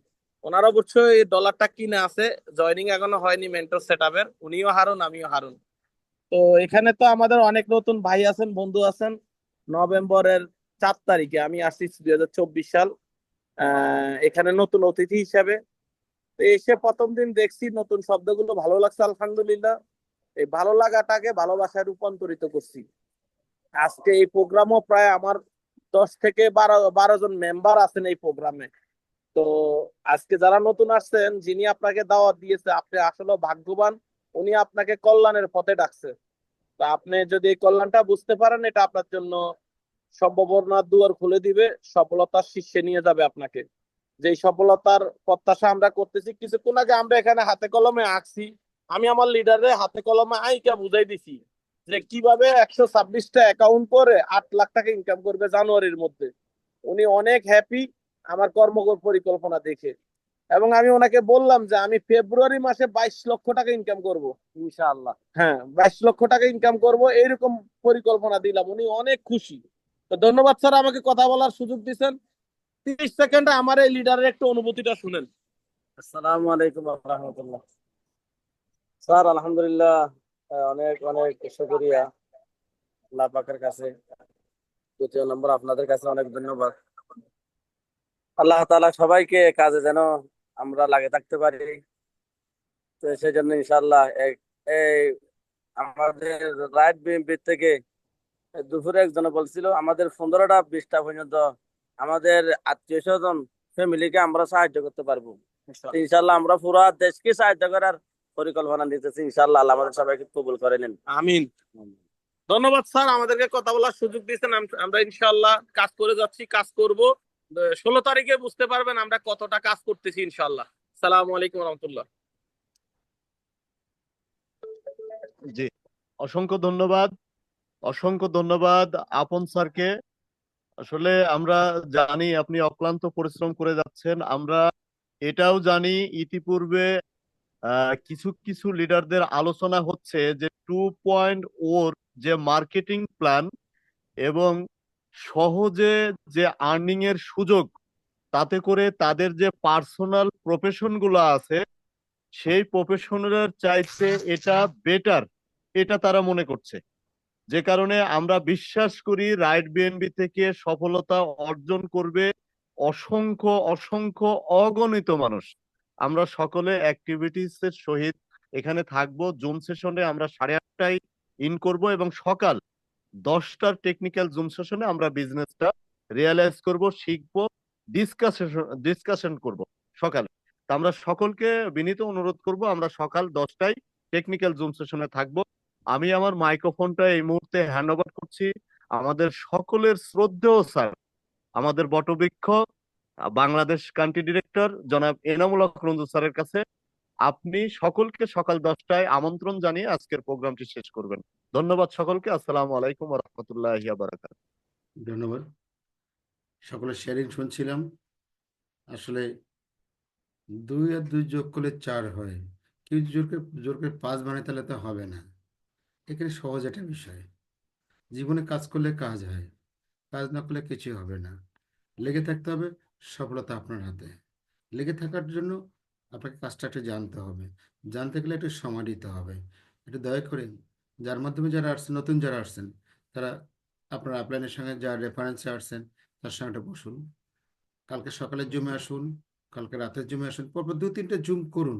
ওনার অবশ্যই এই ডলারটা কিনে আছে, জয়নিং এখনো হয়নি মেন্টর সেটআপের। উনিও হারুন, আমিও হারুন। তো এখানে তো আমাদের অনেক নতুন ভাই আছেন, বন্ধু আছেন। নভেম্বরের 4 তারিখে আমি আসছি 2024 সাল, এখানে নতুন অতিথি হিসাবে। তো এসে প্রথম দিন দেখছি নতুন শব্দগুলো ভালো লাগছে, আলহামদুলিল্লাহ। এই ভালো লাগাটাকে ভালোবাসায় রূপান্তরিত করছি। আজকে এই প্রোগ্রামও প্রায় আমার 10 থেকে 12 জন মেম্বার আছেন এই প্রোগ্রামে। তো আজকে যারা নতুন আসছেন, যিনি আপনাকে দাওয়াত দিয়েছে, আপনি আসলে ভাগ্যবান। উনি আপনাকে কল্যাণের পথে ডাকছে। তো আপনি যদি এই কল্যাণটা বুঝতে পারেন, এটা আপনার জন্য সম্ভাবনার দুয়ার খুলে দিবে, সফলতার শীর্ষে নিয়ে যাবে আপনাকে। যে সফলতার প্রত্যাশা আমরা করতেছি, কিছুক্ষণ আগে আমরা এখানে হাতে কলমে আঁকছি। আমি আমার লিডারে হাতে কলমে আইকা বুঝাই দিছি যে কিভাবে 126টা অ্যাকাউন্ট করে 8 লাখ টাকা ইনকাম করবে জানুয়ারির মধ্যে। উনি অনেক হ্যাপি আমার কর্ম পরিকল্পনা দেখে। এবং আমি ওনাকে বললাম যে আমি ফেব্রুয়ারি মাসে 22 লক্ষ টাকা ইনকাম করব ইনশাআল্লাহ। হ্যাঁ, 22 লক্ষ টাকা ইনকাম করব, এইরকম পরিকল্পনা দিলাম। উনি অনেক খুশি। তো ধন্যবাদ স্যার, আমাকে কথা বলার সুযোগ দিচ্ছেন। 30 সেকেন্ডে আমার এই লিডারের একটু অনুভূতিটা শুনেন। আসসালামু আলাইকুম ওয়া রাহমাতুল্লাহ। স্যার আলহামদুলিল্লাহ, অনেক অনেক শুকরিয়া আল্লাহ পাকের কাছে। দ্বিতীয় নম্বর আপনাদের কাছে অনেক ধন্যবাদ। আল্লাহ তাআলা সবাইকে কাজে যেন আমরা লাগে থাকতে পারি। তো সেই জন্য ইনশাআল্লাহ এই আমাদের রাইট বিএমপি থেকে দুপুরে একজনে বলছিল আমাদের 15টা 20টা পর্যন্ত আমাদের আত্মীয় স্বজন ফ্যামিলিকে আমরা সাহায্য করতে পারবো। ইনশাআল্লাহ আমরা পুরো দেশকে সাহায্য করার পরিকল্পনা নিতেছি। ইনশাআল্লাহ আল্লাহ আমাদের সবাইকে কবুল করে নেন, আমিন। ধন্যবাদ স্যার, আমাদেরকে কথা বলার সুযোগ দিয়েছেন। আমরা ইনশাআল্লাহ কাজ করে যাচ্ছি, কাজ করব। 16 তারিখে বুঝতে পারবেন আমরা কতটা কাজ করতেছি ইনশাআল্লাহ। আসসালামু আলাইকুম ওয়া রাহমাতুল্লাহ। জি, অসংখ্য ধন্যবাদ। অসংখ্য ধন্যবাদ আপন স্যারকে। আসলে আমরা জানি আপনি অক্লান্ত পরিশ্রম করে যাচ্ছেন। আমরা এটাও জানি ইতিপূর্বে কিছু কিছু লিডারদের আলোচনা হচ্ছে যে 2.0 যে মার্কেটিং প্ল্যান এবং সহজে যে আর্নিং এর সুযোগ, তাতে করে তাদের যে পার্সোনাল প্রফেশন গুলো আছে সেই প্রফেশনের চাইতে এটা বেটার, এটা তারা মনে করছে। যে কারণে আমরা বিশ্বাস করি রাইট বিএনবি থেকে সফলতা অর্জন করবে অসংখ্য অসংখ্য অগণিত মানুষ। আমরা সকলে অ্যাক্টিভিটিস এর সহিত এখানে থাকবো। জুম সেশনে আমরা 8:30টায় ইন করব এবং সকাল 10টার টেকনিক্যাল জুম সেশনে আমরা বিজনেসটা রিয়েলাইজ করব, শিখবো, ডিসকাশন করব সকালে। তা আমরা সকলকে বিনীত অনুরোধ করব, আমরা সকাল 10টায় টেকনিক্যাল জুম সেশনে থাকবো। আমি আমার মাইক্রোফোনটা এই মুহূর্তে হ্যান্ড ওভার করছি আমাদের সকলের শ্রদ্ধেয় স্যার, আমাদের বটবৃক্ষ বাংলাদেশ কান্ট্রি ডিরেক্টর জনাব এনামুল হক রঞ্জু স্যারের কাছে। আপনি সকলকে সকাল 10টায় আমন্ত্রণ জানিয়ে আজকের প্রোগ্রামটি শেষ করবেন। ধন্যবাদ সকলকে। আসসালামু আলাইকুম ওয়া রাহমাতুল্লাহি ওয়া বারাকাতুহু। ধন্যবাদ। সকলের শেয়ারিং শুনছিলাম। আসলে 2 আর 2 যোগ করলে 4 হয়। কেউ জোর করে 5 বানায় তাহলে তো হবে না। এখানে সহজ একটা বিষয়। জীবনে কাজ করলে কাজ হয়, কাজ না করলে কিছুই হবে না। লেগে থাকতে হবে, সফলতা আপনার হাতে। লেগে থাকার জন্য আপনাকে কাজটা একটু জানতে হবে, জানতে গেলে একটু সময় দিতে হবে। একটু দয়া করে যার মাধ্যমে যারা আসছেন, নতুন যারা আসছেন, তারা আপনার আপলাইনের সঙ্গে যা রেফারেন্সে আসছেন তার সঙ্গে একটা বসুন। কালকে সকালে জুমে আসুন, কালকে রাতের জুমে আসুন, পরপর 2-3টে জুম করুন।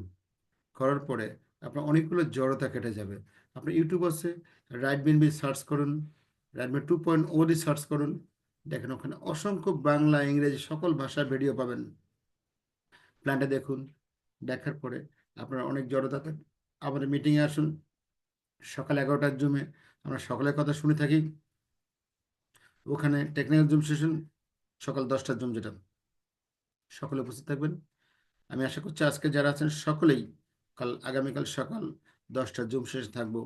করার পরে আপনার অনেকগুলো জড়তা কেটে যাবে। আপনি ইউটিউব আছে, রাইট বিনবি সার্চ করুন, রাইটবিন 2.0 দিয়ে সার্চ করুন, দেখেন ওখানে অসংখ্য বাংলা, ইংরেজি সকল ভাষার ভিডিও পাবেন। প্ল্যানটা দেখুন, দেখার পরে আপনার অনেক জড়তা থাকবে। আমাদের মিটিংয়ে আসুন সকাল 11টার জুমে, আমরা সকলের কথা শুনে থাকি। ওখানে টেকনিক্যাল জুম সেশন সকাল 10টার জুম, যেটা সকলে উপস্থিত থাকবেন। আমি আশা করছি আজকে যারা আছেন সকলেই আগামীকাল সকাল 10টার জুম শেষে থাকবো,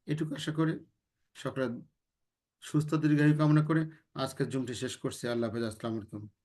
এটুকু আশা করে সকলের সুস্থ দীর্ঘায়ু কামনা করে আজকের জুমটি শেষ করছি। আল্লাহ হাফেজ। আসসালামু আলাইকুম।